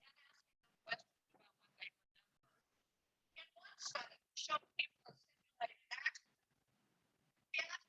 and asking them questions about what they remember. In one study, we showed people a simulated accident. We asked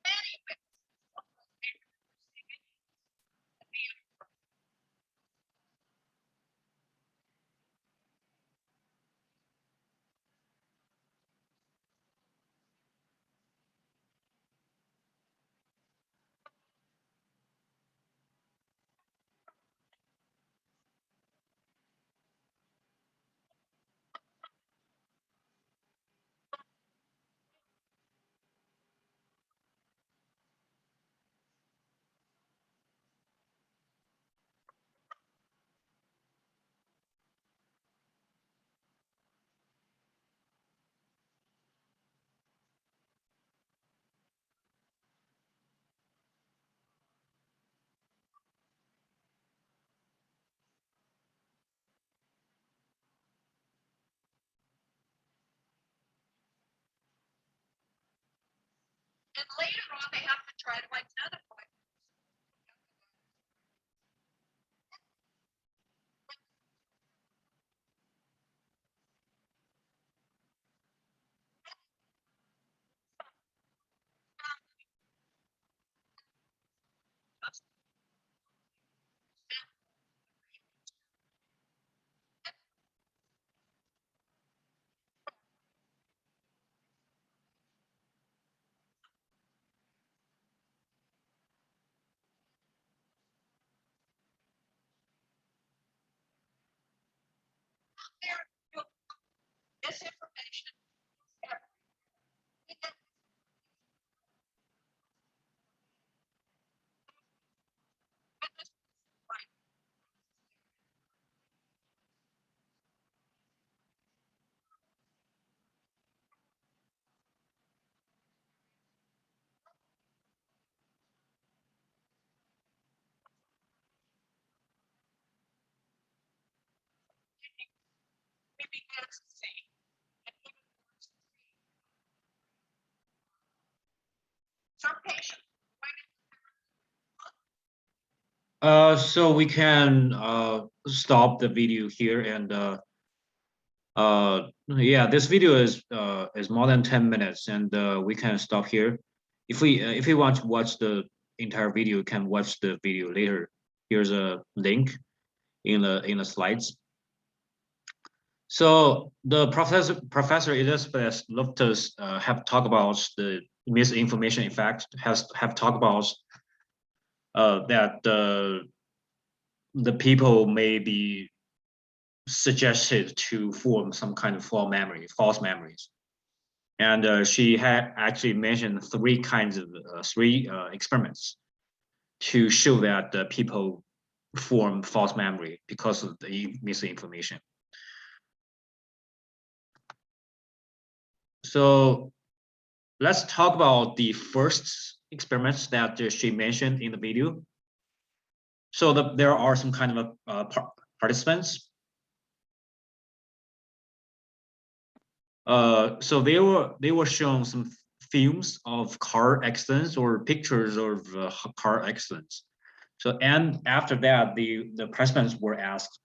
many witnesses of those papers receiving and being and later on they have to try to identify there. misinformation is everywhere. We get witness right. We began to see and even worse to treat some patients So we can stop the video here and yeah, this video is more than 10 minutes and we can stop here. If you want to watch the entire video, you can watch the video later. Here's a link in the slides. So the Professor Elizabeth Loftus have talked about the misinformation effect, have talked about that the people may be suggested to form some kind of false memories. And she had actually mentioned three experiments to show that people form false memory because of the misinformation. So let's talk about the first experiments that she mentioned in the video. So there are some kind of participants. So they were shown some films of car accidents or pictures of car accidents. So and after that, the participants were asked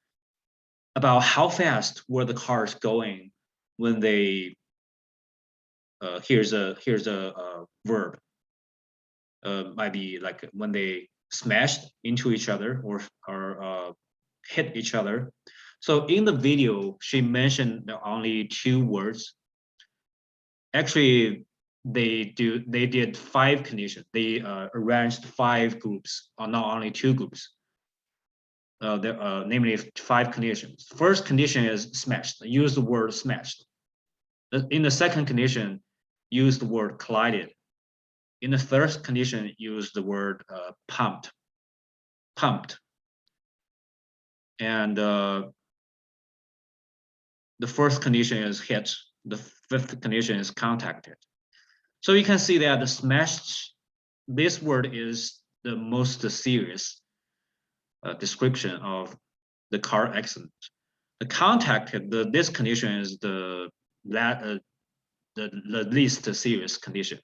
about how fast were the cars going when they here's a verb, might be like when they smashed into each other or hit each other. So in the video, she mentioned only two words. Actually, they did 5 conditions. They arranged 5 groups, or not only 2 groups. Namely 5 conditions. First condition is smashed. Use the word smashed. In the second condition, use the word collided. In the third condition, use the word pumped. And the fourth condition is hit. The fifth condition is contacted. So you can see that the smashed, this word is the most serious description of the car accident. The contacted, this condition is the least serious condition.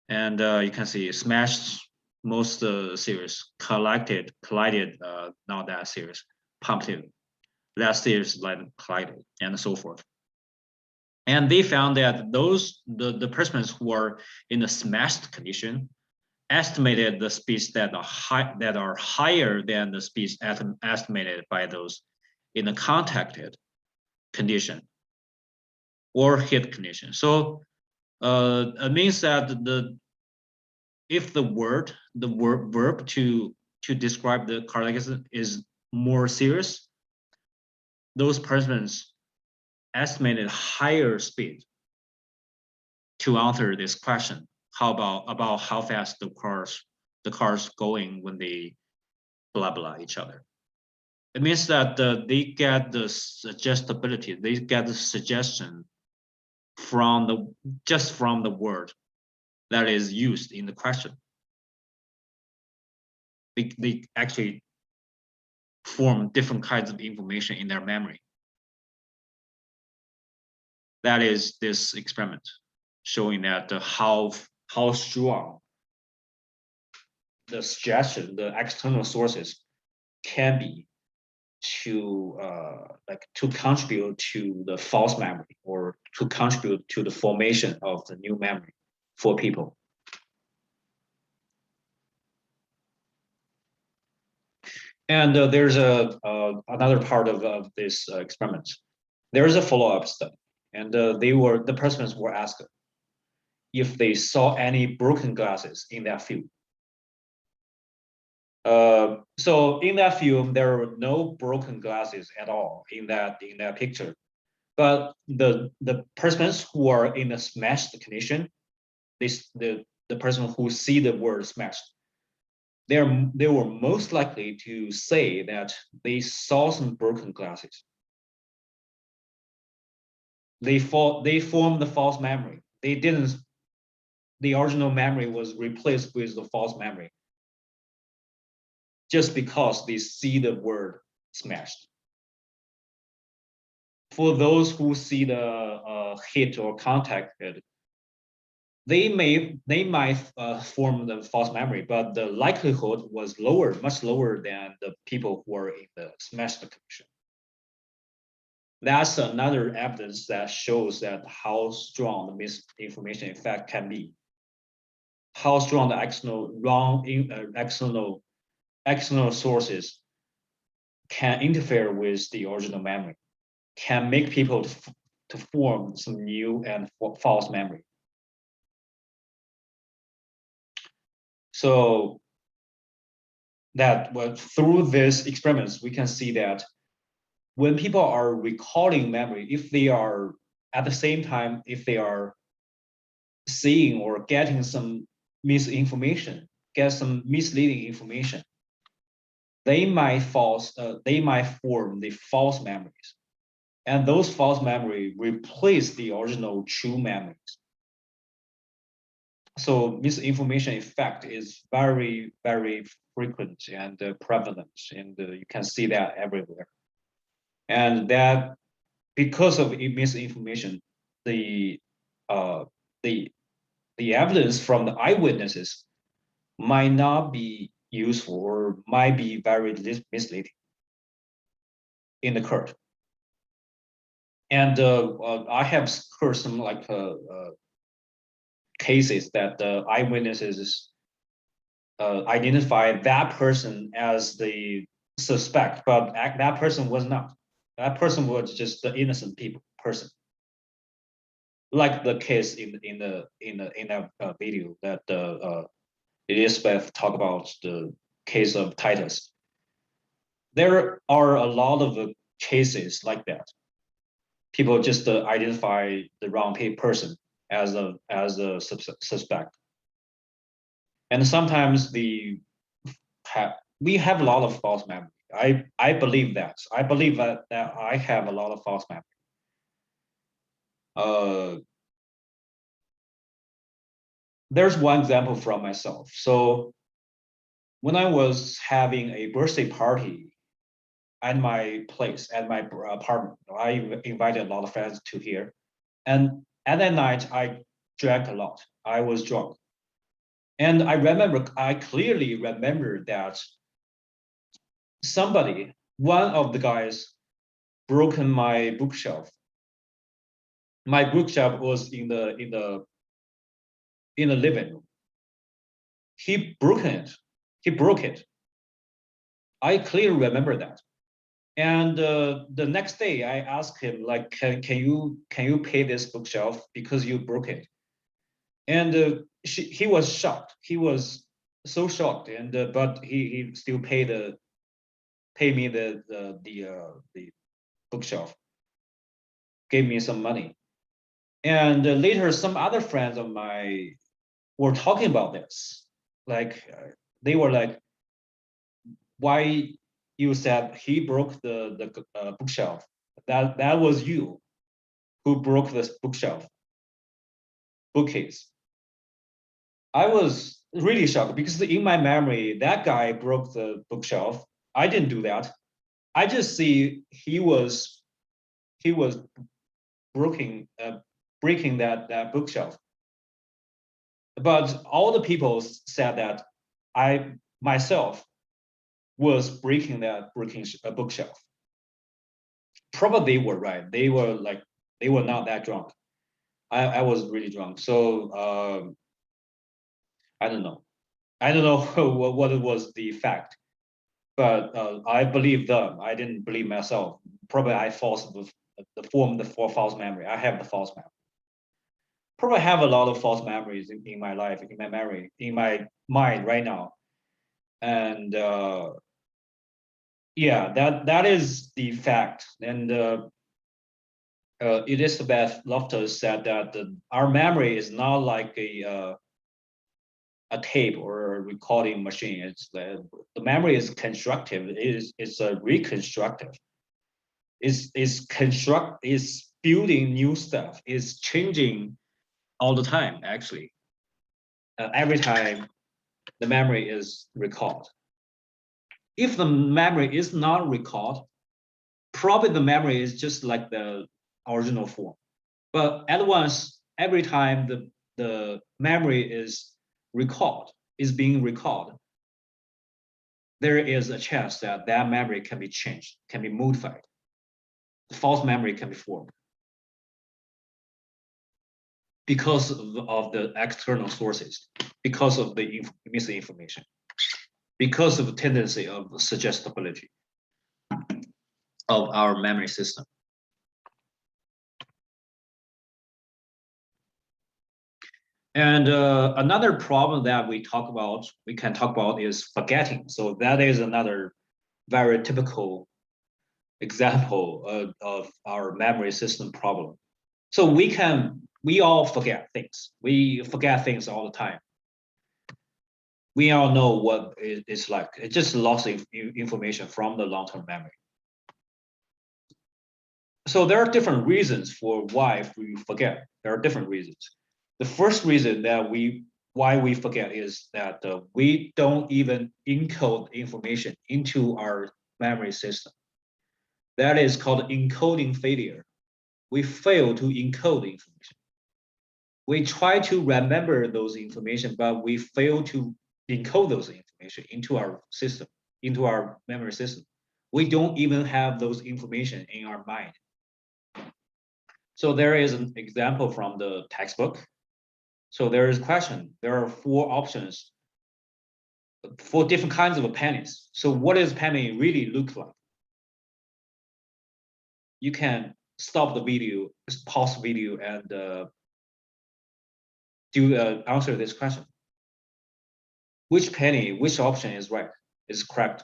And you can see smashed, most serious, collided, not that serious, pumped, less serious, like collided, and so forth. And they found that the participants who are in the smashed condition estimated the speeds that are higher than the speeds estimated by those in the contacted condition or hit condition. So it means that if the verb to describe the car accident is more serious, those participants estimated higher speed to answer this question. How about how fast the cars going when they blah blah each other? It means that they get the suggestibility, they get the suggestion from the word that is used in the question. They actually form different kinds of information in their memory. That is this experiment showing that how strong the suggestion, the external sources can be to contribute to the false memory or to contribute to the formation of the new memory for people. And there's another part of this experiment. There is a follow-up study, and the participants were asked if they saw any broken glasses in that film. So in that film, there were no broken glasses at all in that picture. But the persons who are in a smashed condition, the person who see the word smashed, they were most likely to say that they saw some broken glasses. They formed the false memory. They didn't. The original memory was replaced with the false memory, just because they see the word smashed. For those who see the hit or contacted, they might form the false memory, but the likelihood was lower, much lower than the people who are in the smashed condition. That's another evidence that shows that how strong the misinformation effect can be. How strong the external sources can interfere with the original memory, can make people to form some new and false memory. So that through these experiments, we can see that when people are recalling memory, if they are at the same time, if they are seeing or getting some misinformation, get some misleading information, they might form the false memories, and those false memories replace the original true memories. So misinformation effect is very, very frequent and prevalent, and you can see that everywhere. And that because of misinformation, the uh, the the evidence from the eyewitnesses might not be useful or might be very misleading in the court. And I have heard some cases that the eyewitnesses identify that person as the suspect, but that person was not. That person was just the innocent person. Like the case in that video that Elizabeth talked about, the case of Titus. There are a lot of cases like that. People just identify the wrong person as a suspect, and sometimes we have a lot of false memory. I believe that. I believe that I have a lot of false memory. There's one example from myself. So when I was having a birthday party at my place, at my apartment, I invited a lot of friends to here. And at that night, I drank a lot. I was drunk. And I clearly remember that one of the guys, broken my bookshelf. My bookshelf was in the living room. He broke it. He broke it. I clearly remember that. And the next day, I asked him, like, can you pay this bookshelf because you broke it? And he was shocked. He was so shocked, and but he still pay me the bookshelf, gave me some money. And later, some other friends of mine were talking about this. Like they were like, why you said he broke the bookshelf? That was you who broke this bookcase. I was really shocked because in my memory, that guy broke the bookshelf. I didn't do that. I just see he was breaking breaking that bookshelf. But all the people said that I myself was breaking a bookshelf. Probably they were right. They were not that drunk. I was really drunk. So I don't know. I don't know what it was the fact, but I believe them. I didn't believe myself. Probably I formed the false memory. I have the false memory. Probably have a lot of false memories in my life, in my memory, in my mind right now. And yeah, that is the fact. And Elizabeth Loftus said that our memory is not like a tape or a recording machine. It's the memory is constructive. It's a reconstructive. Is building new stuff. Is changing all the time. Actually, every time the memory is recalled. If the memory is not recalled, probably the memory is just like the original form. But at once, every time the memory is being recalled, there is a chance that that memory can be changed, can be modified. The false memory can be formed because of the external sources, because of the missing information, because of the tendency of suggestibility of our memory system. And another problem that we can talk about is forgetting. So that is another very typical example of our memory system problem. So we all forget things. We forget things all the time. We all know what it's like. It's just lost information from the long-term memory. So there are different reasons for why we forget. There are different reasons. The first reason that why we forget is that we don't even encode information into our memory system. That is called encoding failure. We fail to encode the information. We try to remember those information, but we fail to encode those information into our system, into our memory system. We don't even have those information in our mind. So there is an example from the textbook. So there is a question. There are 4 options for different kinds of pennies. So what does penny really look like? You can stop the video, pause the video, and answer this question. Which penny, which option is right, is correct?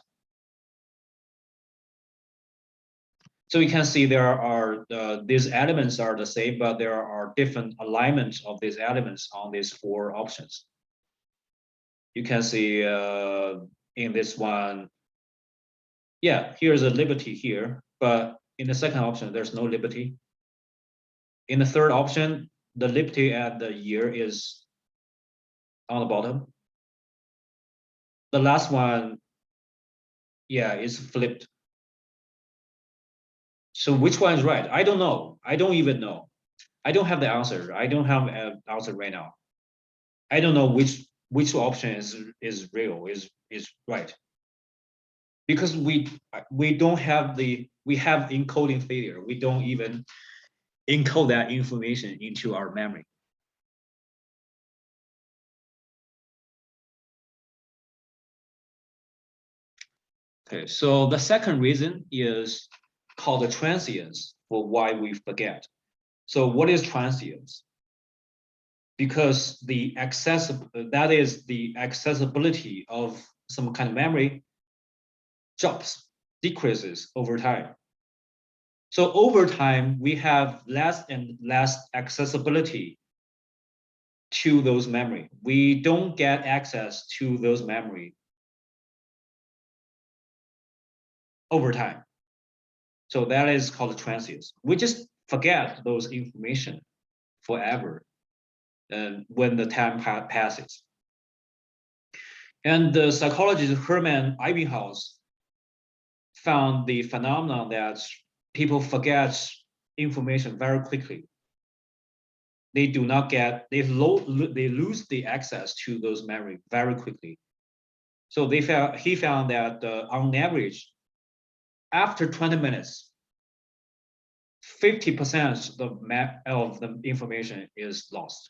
So you can see there are these elements are the same, but there are different alignments of these elements on these 4 options. You can see in this one, yeah, here's a liberty here, but in the second option, there's no liberty. In the third option, the liberty and the year is on the bottom. The last one, yeah, is flipped. So which one is right? I don't know. I don't even know. I don't have the answer. I don't have an answer right now. I don't know which option is real, is right. Because we don't have we have encoding failure. We don't even encode that information into our memory. Okay, so the second reason is called the transience for why we forget. So what is transience? Because that is the accessibility of some kind of memory decreases over time. So over time, we have less and less accessibility to those memory. We don't get access to those memory over time. So that is called transience. We just forget those information forever when the time passes. And the psychologist Hermann Ebbinghaus found the phenomenon that people forget information very quickly. They do not get, they lose the access to those memory very quickly. So he found that on average, after 20 minutes, 50% of the information is lost.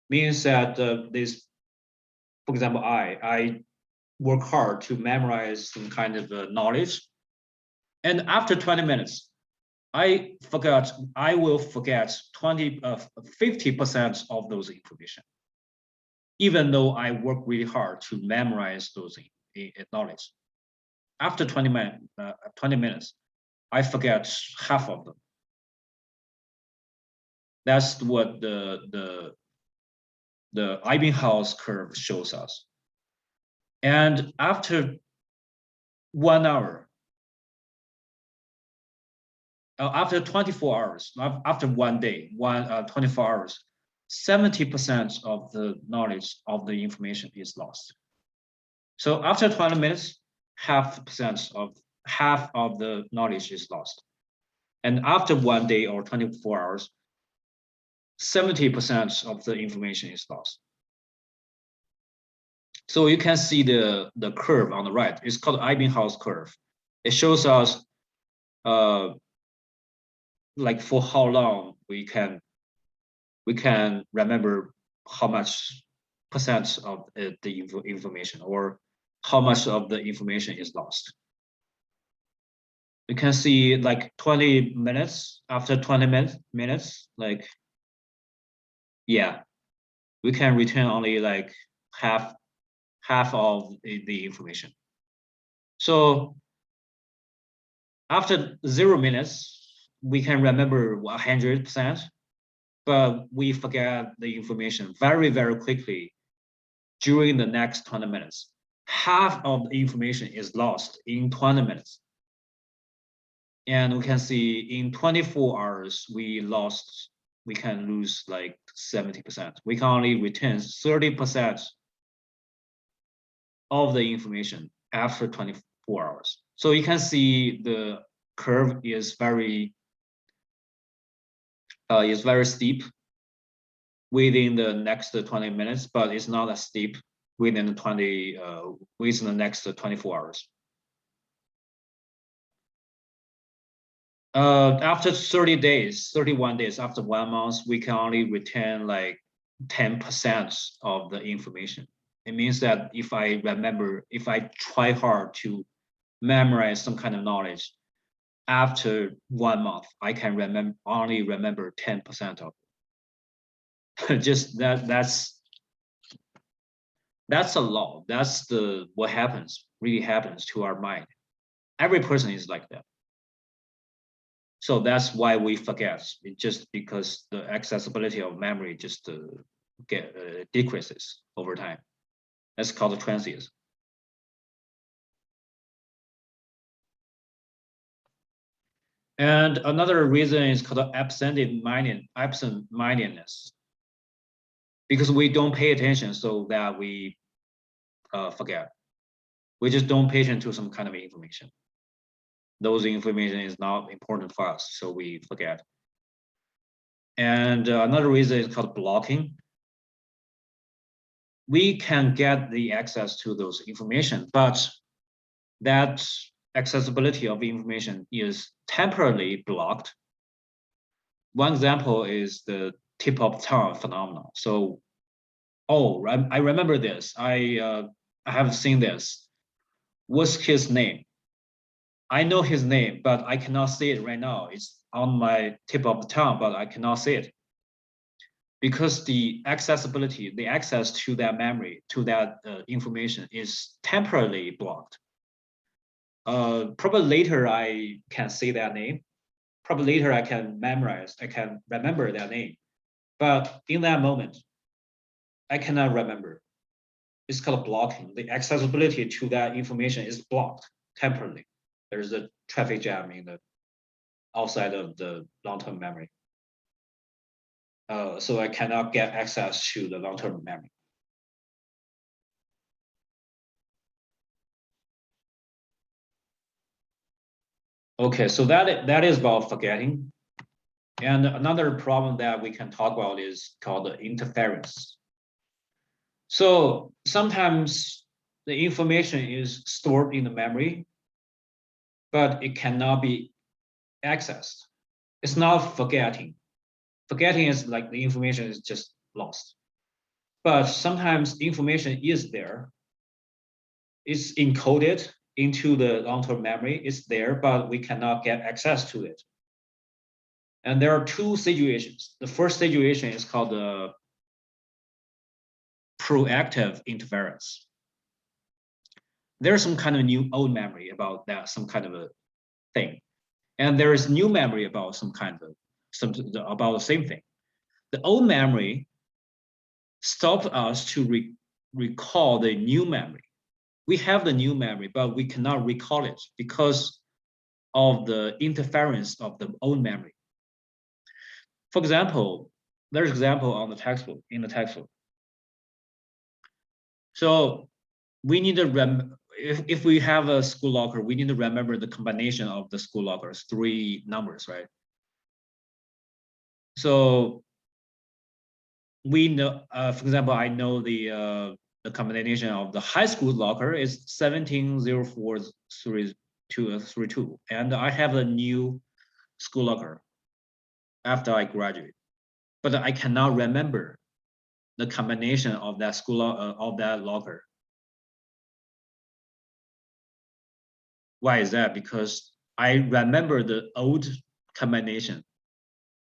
Means that for example, I work hard to memorize some kind of knowledge, and after 20 minutes, I will forget 50% of those information, even though I work really hard to memorize those knowledge. After 20 minutes, I forget half of them. That's what the Ebbinghaus curve shows us. And after 1 hour, after 24 hours, after 1 day, 24 hours, 70% of the knowledge of the information is lost. So after 20 minutes, half of the knowledge is lost. And after 1 day or 24 hours, 70% of the information is lost. So you can see the curve on the right. It's called Ebbinghaus curve. It shows us like for how long we can remember how much percent of the information, or how much of the information is lost. You can see like 20 minutes, after 20 minutes, like, yeah, we can retain only like half of the information. So after 0 minutes, we can remember 100%, but we forget the information very, very quickly during the next 20 minutes. Half of the information is lost in 20 minutes. And we can see in 24 hours, we can lose like 70%. We can only retain 30% of the information after 24 hours. So you can see the curve is very steep within the next 20 minutes, but it's not as steep within the next 24 hours. After 30 days, 31 days, after 1 month, we can only retain like 10% of the information. It means that if I try hard to memorize some kind of knowledge, after 1 month, I can only remember 10% of it. Just that's a lot. That's what really happens to our mind. Every person is like that. So that's why we forget. It's just because the accessibility of memory just decreases over time. That's called the transience. And another reason is called absent-mindedness, because we don't pay attention, so that we forget. We just don't pay attention to some kind of information. Those information is not important for us, so we forget. And another reason is called blocking. We can get the access to those information, but that accessibility of information is temporarily blocked. One example is the tip of tongue phenomenon. So, oh, I remember this. I have seen this. What's his name? I know his name, but I cannot say it right now. It's on my tip of the tongue, but I cannot say it. Because the accessibility, the access to that memory, to that information is temporarily blocked. Probably later I can say that name. Probably later I can remember that name. But in that moment, I cannot remember. It's called blocking. The accessibility to that information is blocked temporarily. There's a traffic jam outside of the long-term memory. So I cannot get access to the long-term memory. Okay, so that is about forgetting. And another problem that we can talk about is called the interference. So sometimes the information is stored in the memory, but it cannot be accessed. It's not forgetting. Forgetting is like the information is just lost. But sometimes information is there. It's encoded into the long-term memory. It's there, but we cannot get access to it. And there are two situations. The first situation is called the proactive interference. There's some kind of new old memory about that, some kind of a thing. And there is new memory about about the same thing. The old memory stops us to recall the new memory. We have the new memory, but we cannot recall it because of the interference of the old memory. For example, there's example on the textbook, in the textbook. So we need to if we have a school locker, we need to remember the combination of the school lockers, 3 numbers, right? So we know, for example, I know the combination of the high school locker is 170432, and I have a new school locker after I graduate, but I cannot remember the combination of that school of that locker. Why is that? Because I remember the old combination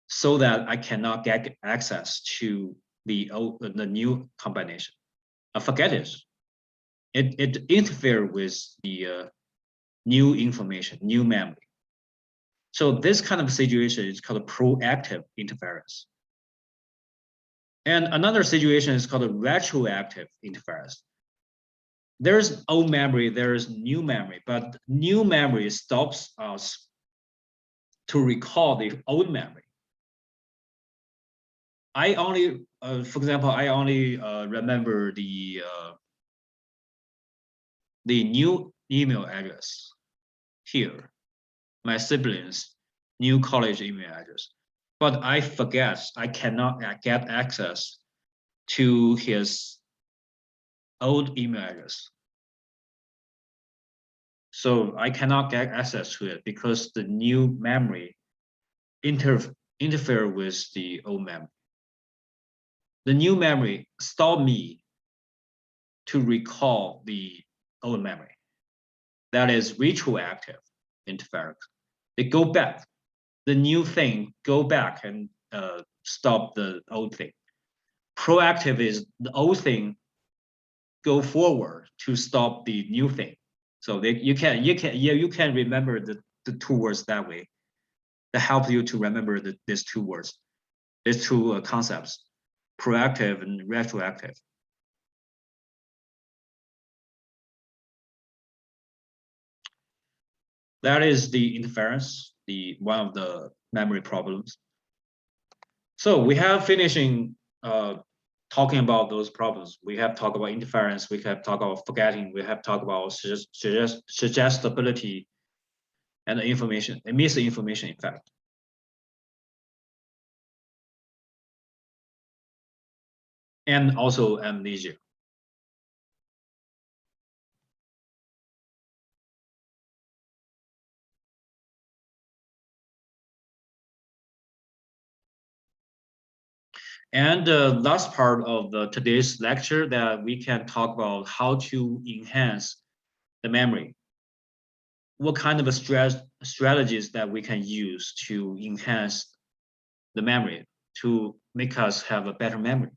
so that I cannot get access to the new combination. I forget it. It interferes with the new information, new memory. So this kind of situation is called a proactive interference. And another situation is called a retroactive interference. There's old memory, there's new memory, but new memory stops us to recall the old memory. I only, for example, I only remember the new email address here, my siblings' new college email address, but I forget, I cannot get access to his old email address. So I cannot get access to it because the new memory interfere with the old memory. The new memory stop me to recall the old memory. That is retroactive interference. They go back. The new thing go back and stop the old thing. Proactive is the old thing go forward to stop the new thing. So you can remember the 2 words that way. That helps you to remember these 2 words, these 2 concepts, proactive and retroactive. That is the interference, one of the memory problems. So we have finishing talking about those problems. We have talked about interference, we have talked about forgetting, we have talked about suggestibility and information, misinformation effect. And also amnesia. And the last part of today's lecture that we can talk about how to enhance the memory. What kind of strategies that we can use to enhance the memory to make us have a better memory.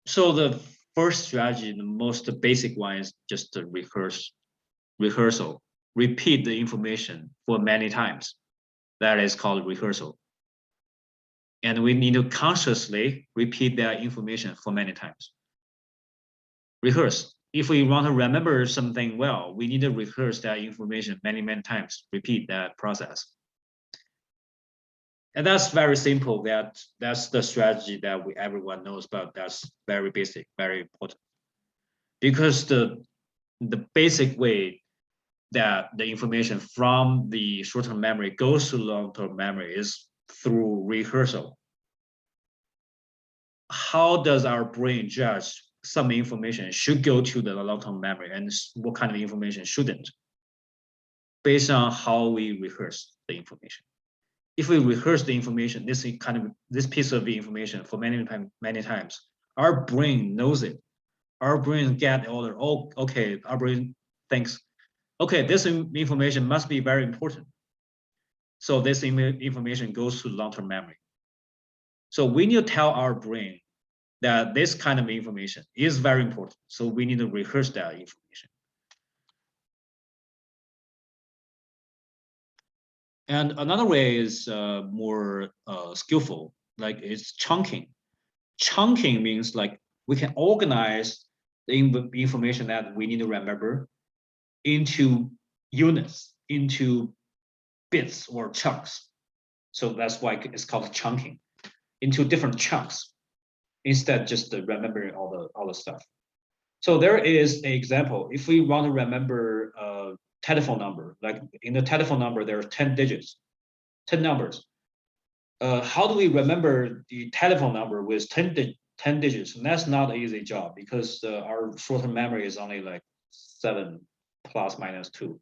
So the first strategy, the most basic one, is just to rehearsal. Repeat the information for many times. That is called rehearsal. And we need to consciously repeat that information for many times. Rehearse. If we want to remember something well, we need to rehearse that information many times, repeat that process. And that's very simple. That's the strategy that everyone knows, but that's very basic, very important. Because the basic way that the information from the short-term memory goes to long-term memory is through rehearsal. How does our brain judge some information should go to the long-term memory and what kind of information shouldn't? Based on how we rehearse the information. If we rehearse the information, this piece of the information for many times, our brain knows it. Our brain get order. Oh, okay. Our brain thinks, okay, this information must be very important. So this information goes to long-term memory. So we need to tell our brain that this kind of information is very important. So we need to rehearse that information. And another way is more skillful, like it's chunking. Chunking means like we can organize the information that we need to remember into units, into bits or chunks. So that's why it's called chunking, into different chunks instead just remembering all the stuff. So there is an example. If we want to remember a telephone number, like in the telephone number, there are 10 digits, 10 numbers. How do we remember the telephone number with 10 digits? And that's not an easy job because our short-term memory is only like 7 plus minus 2.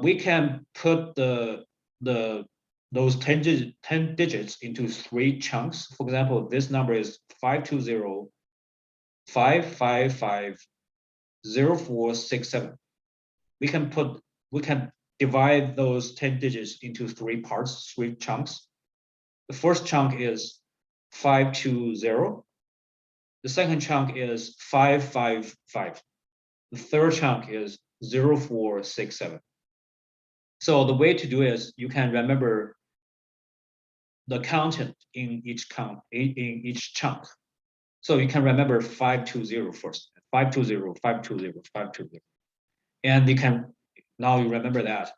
We can put those 10 digits into 3 chunks. For example, this number is 520-555-0467. We can divide those 10 digits into 3 parts, 3 chunks. The first chunk is 520. The second chunk is 555. The third chunk is 0467. So the way to do it is you can remember the content in each chunk. So you can remember 520 first, 520, 520, 520. And now you remember that.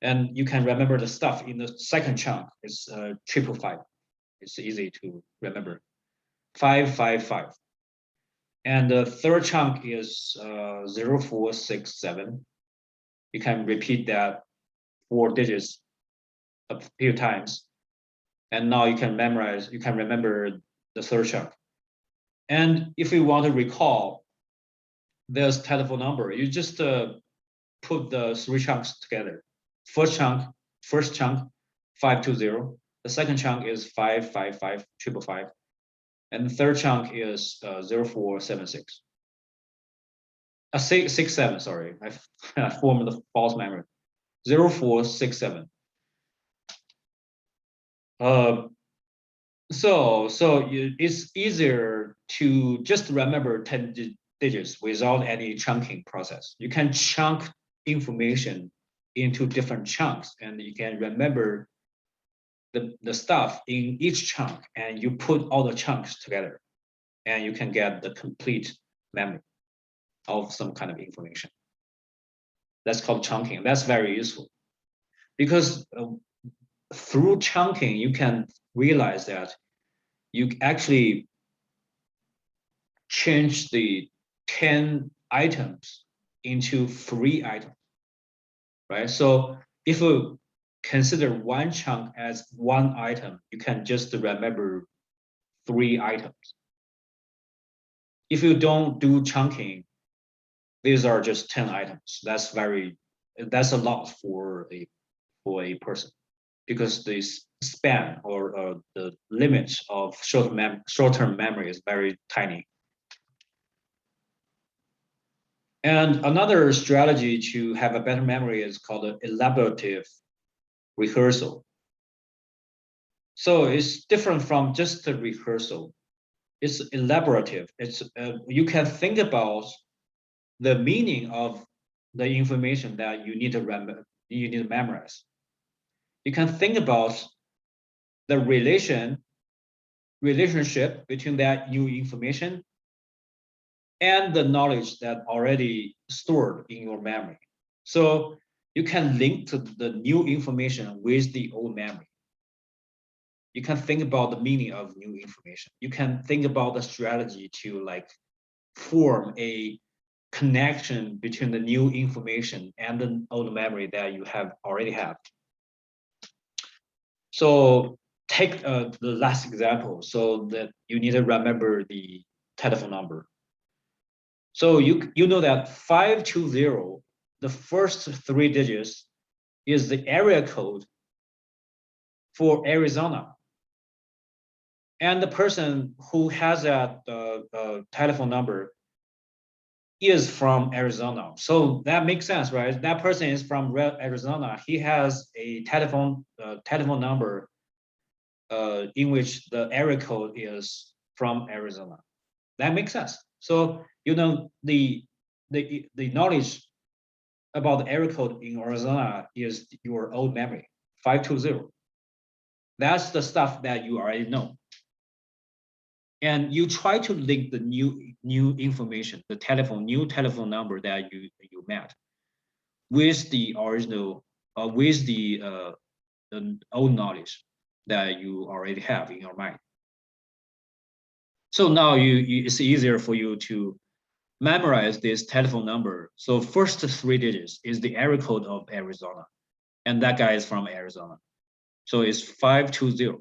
And you can remember the stuff in the second chunk. It's 555. It's easy to remember. 555. And the third chunk is 0467. You can repeat that 4 digits a few times. And now you can remember the third chunk. And if you want to recall this telephone number, you just put the 3 chunks together. First chunk, 520. The second chunk is 555, 555. And the third chunk is 0476. 67, sorry. I formed the false memory. 0467. So it's easier to just remember 10 digits without any chunking process. You can chunk information into different chunks, and you can remember the stuff in each chunk, and you put all the chunks together, and you can get the complete memory of some kind of information. That's called chunking. That's very useful because through chunking, you can realize that you actually change the 10 items into 3 items, right? So if you consider one chunk as 1 item, you can just remember 3 items. If you don't do chunking, these are just 10 items. That's a lot for a person because the span or the limit of short-term memory is very tiny. And another strategy to have a better memory is called elaborative rehearsal. So it's different from just a rehearsal. It's elaborative. It's you can think about the meaning of the information that you need to remember, you need to memorize. You can think about the relationship between that new information and the knowledge that already stored in your memory. So you can link to the new information with the old memory. You can think about the meaning of new information. You can think about the strategy to like form a connection between the new information and the old memory that you already have. So take the last example, so that you need to remember the telephone number. So you know that 520, the first 3 digits is the area code for Arizona. And the person who has that telephone number is from Arizona. So that makes sense, right? That person is from Arizona. He has a telephone number in which the area code is from Arizona. That makes sense. So you know the knowledge about the area code in Arizona is your old memory, 520. That's the stuff that you already know. And you try to link the new information, the new telephone number that you met with the original, with the old knowledge that you already have in your mind. So now it's easier for you to memorize this telephone number. So first 3 digits is the area code of Arizona, and that guy is from Arizona. So it's 520.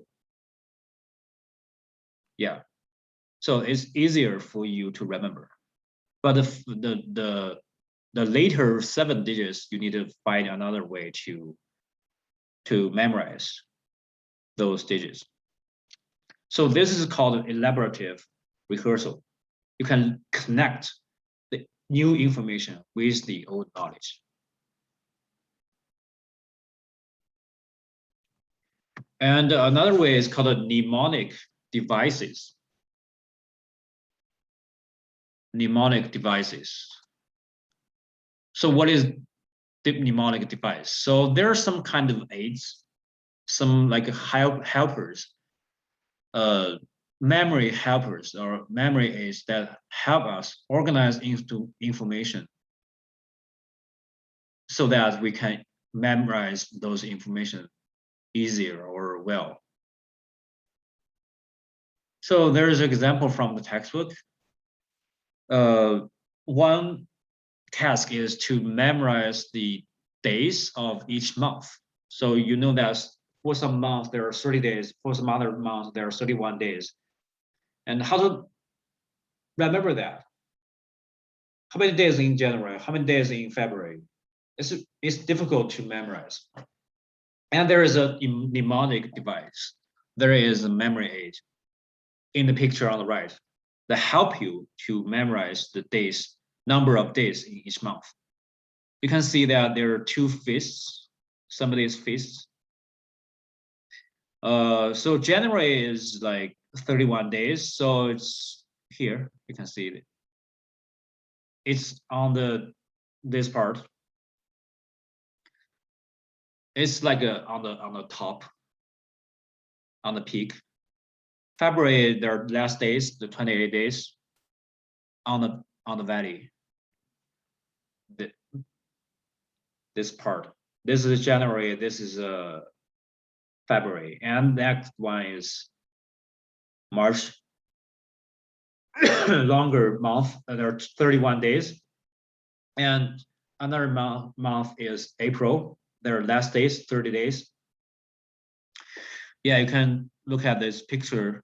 Yeah. So it's easier for you to remember. But the later 7 digits, you need to find another way to memorize those digits. So this is called elaborative rehearsal. You can connect the new information with the old knowledge. And another way is called mnemonic devices. Mnemonic devices. So what is the mnemonic device? So there are some kind of aids, some like helpers, memory helpers or memory aids that help us organize into information so that we can memorize those information easier or well. So there's an example from the textbook. One task is to memorize the days of each month. So you know that for some months there are 30 days, for some other months there are 31 days. And how to remember that? How many days in January? How many days in February? It's difficult to memorize. And there is a mnemonic device. There is a memory aid in the picture on the right that help you to memorize the days, number of days in each month. You can see that there are 2 fists, somebody's fists. So January is like 31 days. So it's here, you can see it. It's on this part. It's like on the top, on the peak. February, their last days, the 28 days on the valley. This part. This is January, this is February, and next one is March. Longer month, there are 31 days. And another month is April, their last days, 30 days. Yeah, you can look at this picture.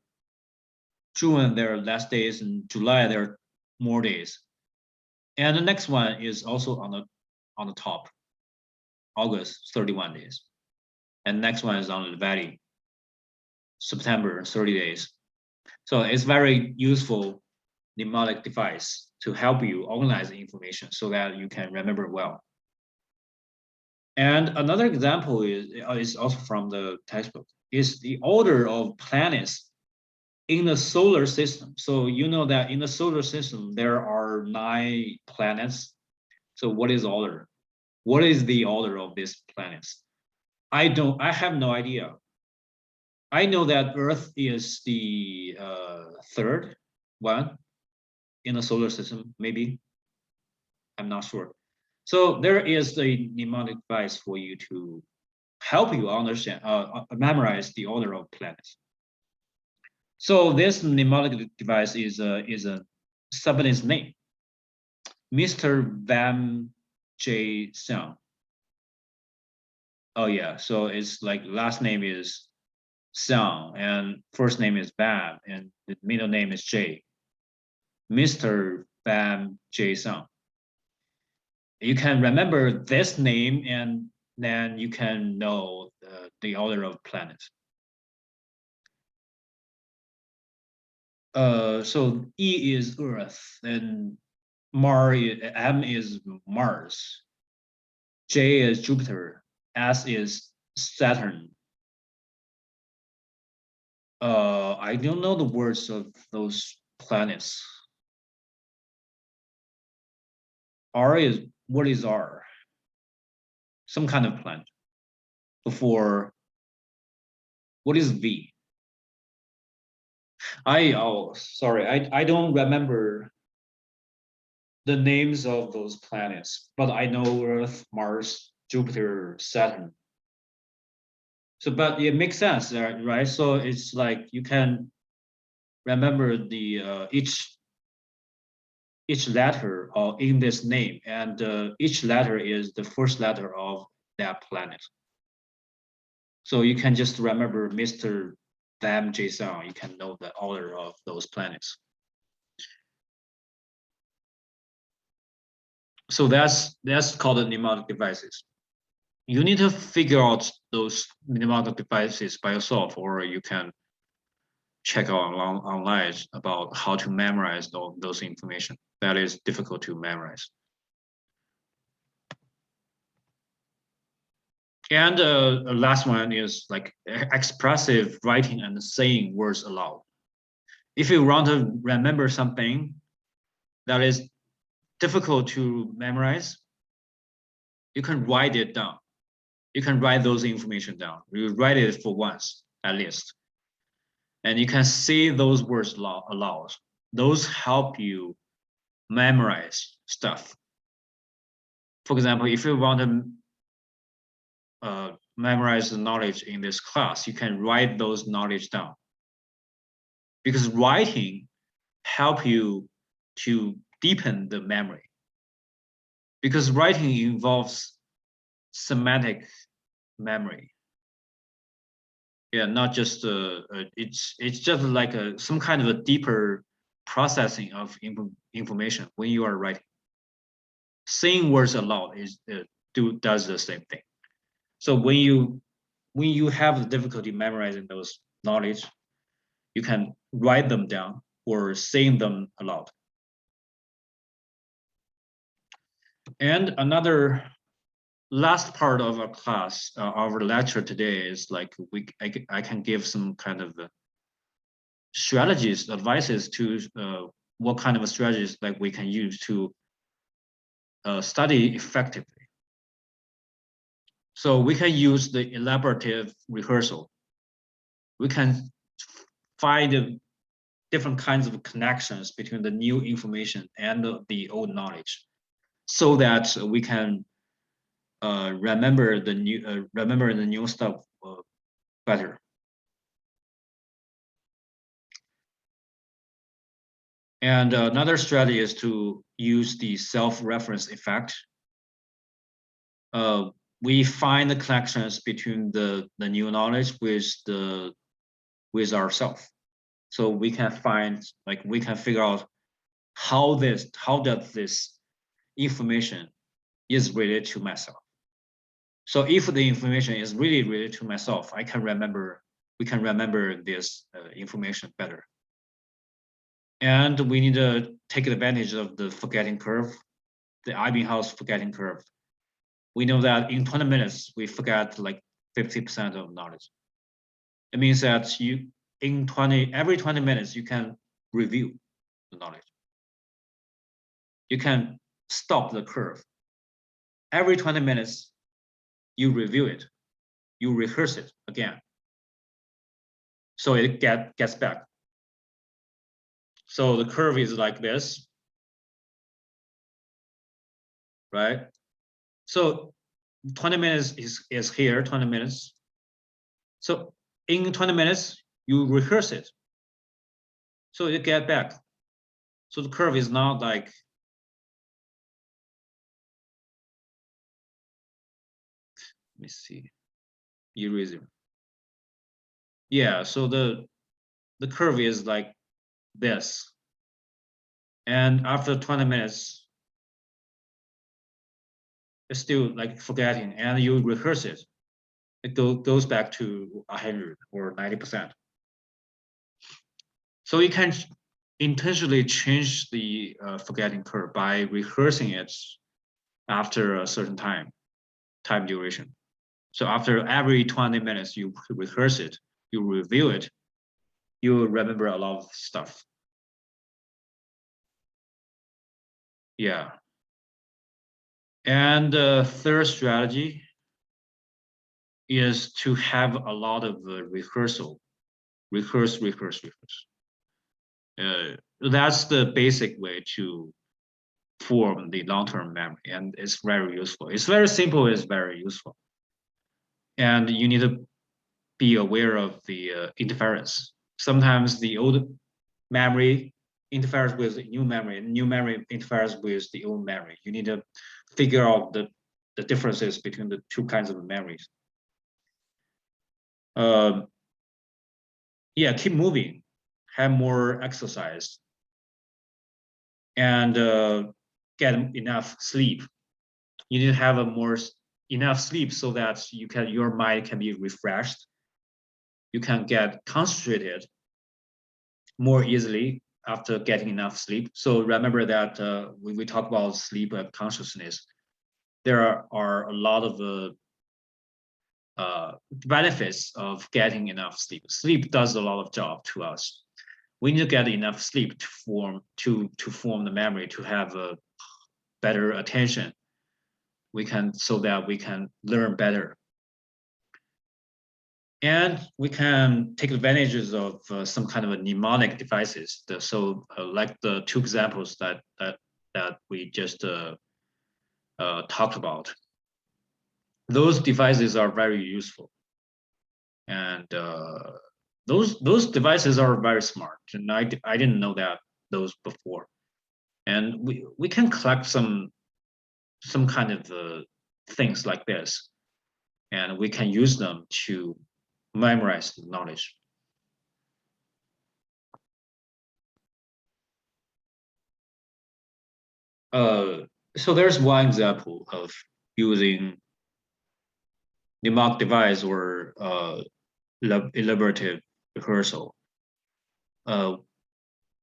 June, their last days, and July, there are more days. And the next one is also on the top. August, 31 days. And next one is on the valley. September, 30 days. So it's very useful mnemonic device to help you organize the information so that you can remember well. And another example is also from the textbook, is the order of planets in the solar system. So you know that in the solar system, there are 9 planets. So what is order? What is the order of these planets? I have no idea. I know that Earth is the 3rd one in the solar system, maybe. I'm not sure. So there is a mnemonic device for you to help you understand, memorize the order of planets. So this mnemonic device is a somebody's name, Mr. Van J. Xiang. Oh yeah, so it's like last name is Xiang and first name is Van and the middle name is J. Mr. Van J. Xiang. You can remember this name and then you can know the order of planets. So E is Earth, and M is Mars, J is Jupiter, S is Saturn. I don't know the words of those planets. R is, what is R? some kind of planet. For what is V? I don't remember the names of those planets, but I know Earth, Mars, Jupiter, Saturn. So, but it makes sense, right? So it's like you can remember the each letter in this name, and each letter is the first letter of that planet. So you can just remember Mr. Them Jason. You can know the order of those planets. So that's called the mnemonic devices. You need to figure out those mnemonic devices by yourself, or you can check out online about how to memorize those information. That is difficult to memorize. And the last one is like expressive writing and saying words aloud. If you want to remember something that is difficult to memorize, you can write it down. You can write those information down. You write it for once at least. And you can say those words aloud. Those help you memorize stuff. For example, if you want to memorize the knowledge in this class, you can write those knowledge down. Because writing help you to deepen the memory. Because writing involves semantic memory. Yeah, not just it's just like some kind of a deeper processing of information when you are writing. Saying words aloud does the same thing. So when you have the difficulty memorizing those knowledge, you can write them down or saying them aloud. And another last part of our class, our lecture today is like I can give some kind of strategies, advices to what kind of strategies like we can use to study effectively. So we can use the elaborative rehearsal. We can find different kinds of connections between the new information and the old knowledge, so that we can remember the new stuff better. And another strategy is to use the self-reference effect. We find the connections between the new knowledge with ourselves. So we can find, like, we can figure out how does this information is related to myself. So if the information is really related to myself, we can remember this information better. And we need to take advantage of the forgetting curve, the Ebbinghaus forgetting curve. We know that in 20 minutes, we forget like 50% of knowledge. It means that every 20 minutes, you can review the knowledge. You can stop the curve. Every 20 minutes, you review it, you rehearse it again. So it gets back. So the curve is like this, right? So 20 minutes is here, 20 minutes. So in 20 minutes, you rehearse it. So you get back. So the curve is not like, let me see, eraser. Yeah, so the curve is like this. And after 20 minutes, it's still like forgetting, and you rehearse it. It goes back to 100 or 90%. So you can intentionally change the forgetting curve by rehearsing it after a certain time duration. So after every 20 minutes, you rehearse it, you review it, you remember a lot of stuff. Yeah. And the third strategy is to have a lot of rehearsal, rehearse. That's the basic way to form the long-term memory, and it's very useful. It's very simple, it's very useful. And you need to be aware of the interference. Sometimes the old memory interferes with the new memory, and new memory interferes with the old memory. You need to figure out the differences between the two kinds of memories. Yeah, keep moving, have more exercise, and get enough sleep. You need to have enough sleep so that your mind can be refreshed. You can get concentrated more easily after getting enough sleep. So remember that when we talk about sleep and consciousness, there are a lot of benefits of getting enough sleep. Sleep does a lot of job to us. We need to get enough sleep to form the memory, to have a better attention. So that we can learn better. And we can take advantages of some kind of a mnemonic devices. Like the two examples that we just talked about. Those devices are very useful, and those devices are very smart. And I didn't know those before. And we can collect some kind of things like this, and we can use them to memorize the knowledge. So there's one example of using mnemonic device or elaborative rehearsal.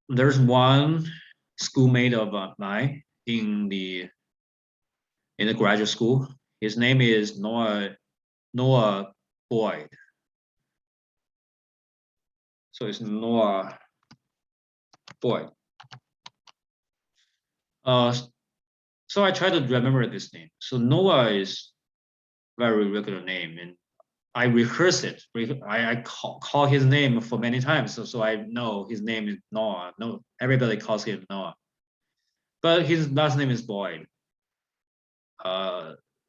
There's one schoolmate of mine in the graduate school. His name is Noah Boyd. So it's Noah Boyd. So I try to remember this name. So Noah is very regular name, and I rehearse it. I call his name for many times, so I know his name is Noah. No, everybody calls him Noah, but his last name is Boyd.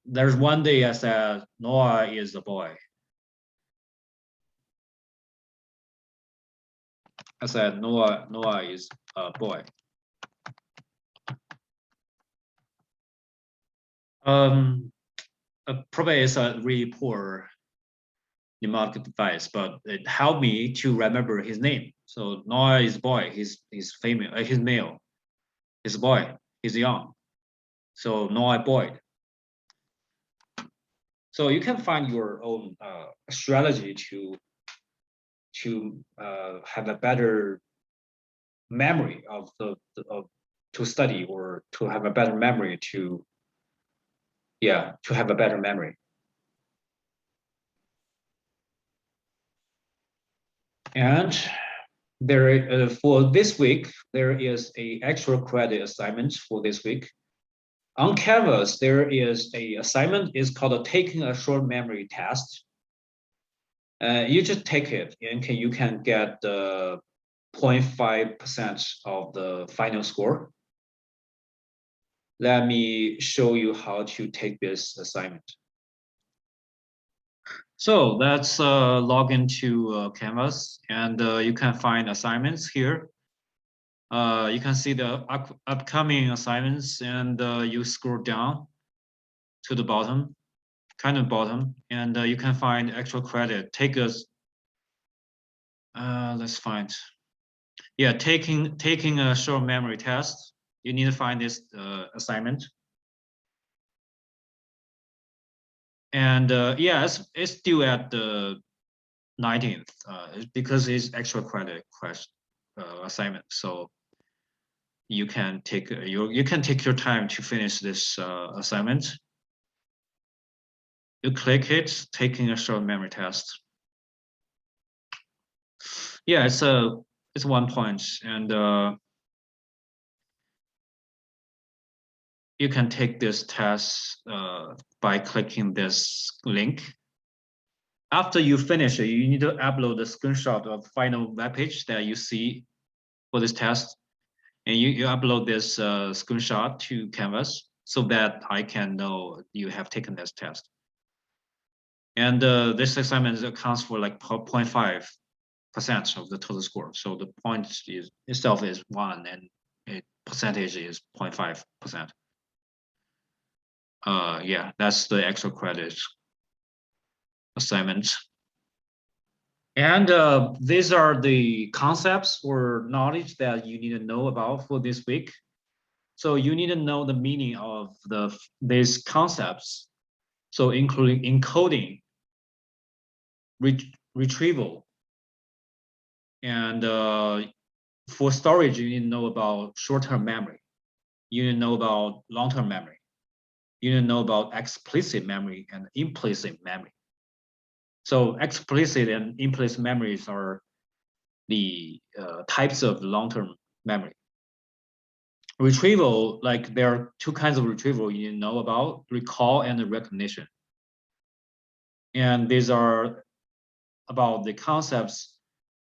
There's one day I said Noah is a boy. I said Noah is a boy. Probably it's a really poor mnemonic device, but it helped me to remember his name. So Noah is boy. He's female. He's male. He's a boy. He's young. So Noah Boyd. So you can find your own strategy to have a better memory of to study, or to have a better memory to have a better memory. And there for this week there is a extra credit assignment for this week. On Canvas there is a assignment. It's called a taking a short memory test. You just take it and you can get 0.5% of the final score. Let me show you how to take this assignment. So let's log into Canvas, and you can find assignments here. You can see the upcoming assignments, and you scroll down to the bottom, kind of bottom, and you can find actual credit. Take us, let's find, yeah, taking a short memory test. You need to find this assignment. And yeah, it's due at the 19th because it's extra credit question assignment. So you can take your time to finish this assignment. You click it, taking a short memory test. Yeah, it's 1 point, and you can take this test by clicking this link. after you finish it, you need to upload the screenshot of final web page that you see for this test. And you upload this screenshot to Canvas so that I can know you have taken this test. And this assignment accounts for like 0.5% of the total score. So the point is itself is 1 and percentage is 0.5%. Yeah, that's the extra credit assignment. And these are the concepts or knowledge that you need to know about for this week. So you need to know the meaning of these concepts. So including encoding, retrieval, and for storage, you need to know about short-term memory. You need to know about long-term memory. You need to know about explicit memory and implicit memory. So explicit and implicit memories are the types of long-term memory. Retrieval, like there are two kinds of retrieval you know about: recall and recognition. And these are about the concepts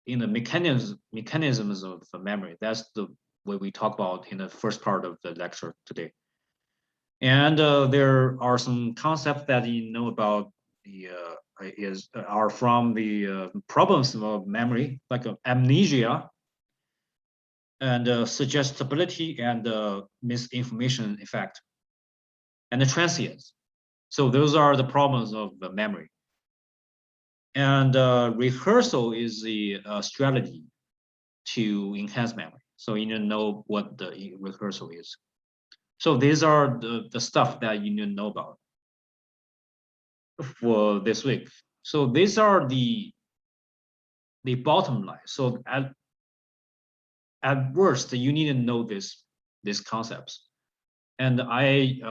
in the mechanisms of the memory. That's the way we talk about in the first part of the lecture today. And there are some concepts that you know about are from the problems of memory, like amnesia and suggestibility and misinformation effect and the transience. So those are the problems of the memory. And rehearsal is the strategy to enhance memory. So you need to know what the rehearsal is. So these are the stuff that you need to know about for this week. So these are the bottom line. So at worst, you need to know these concepts. And I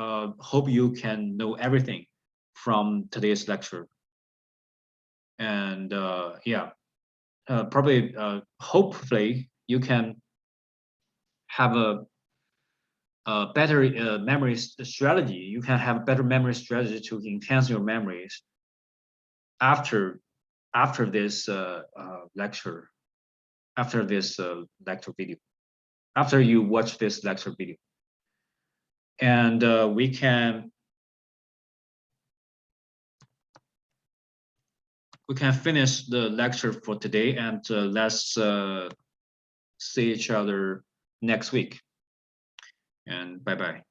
hope you can know everything from today's lecture. And yeah, probably, hopefully you can have a better memory strategy. You can have a better memory strategy to enhance your memories after this lecture, after this lecture video, after you watch this lecture video. And we can finish the lecture for today, and let's see each other next week. And bye-bye.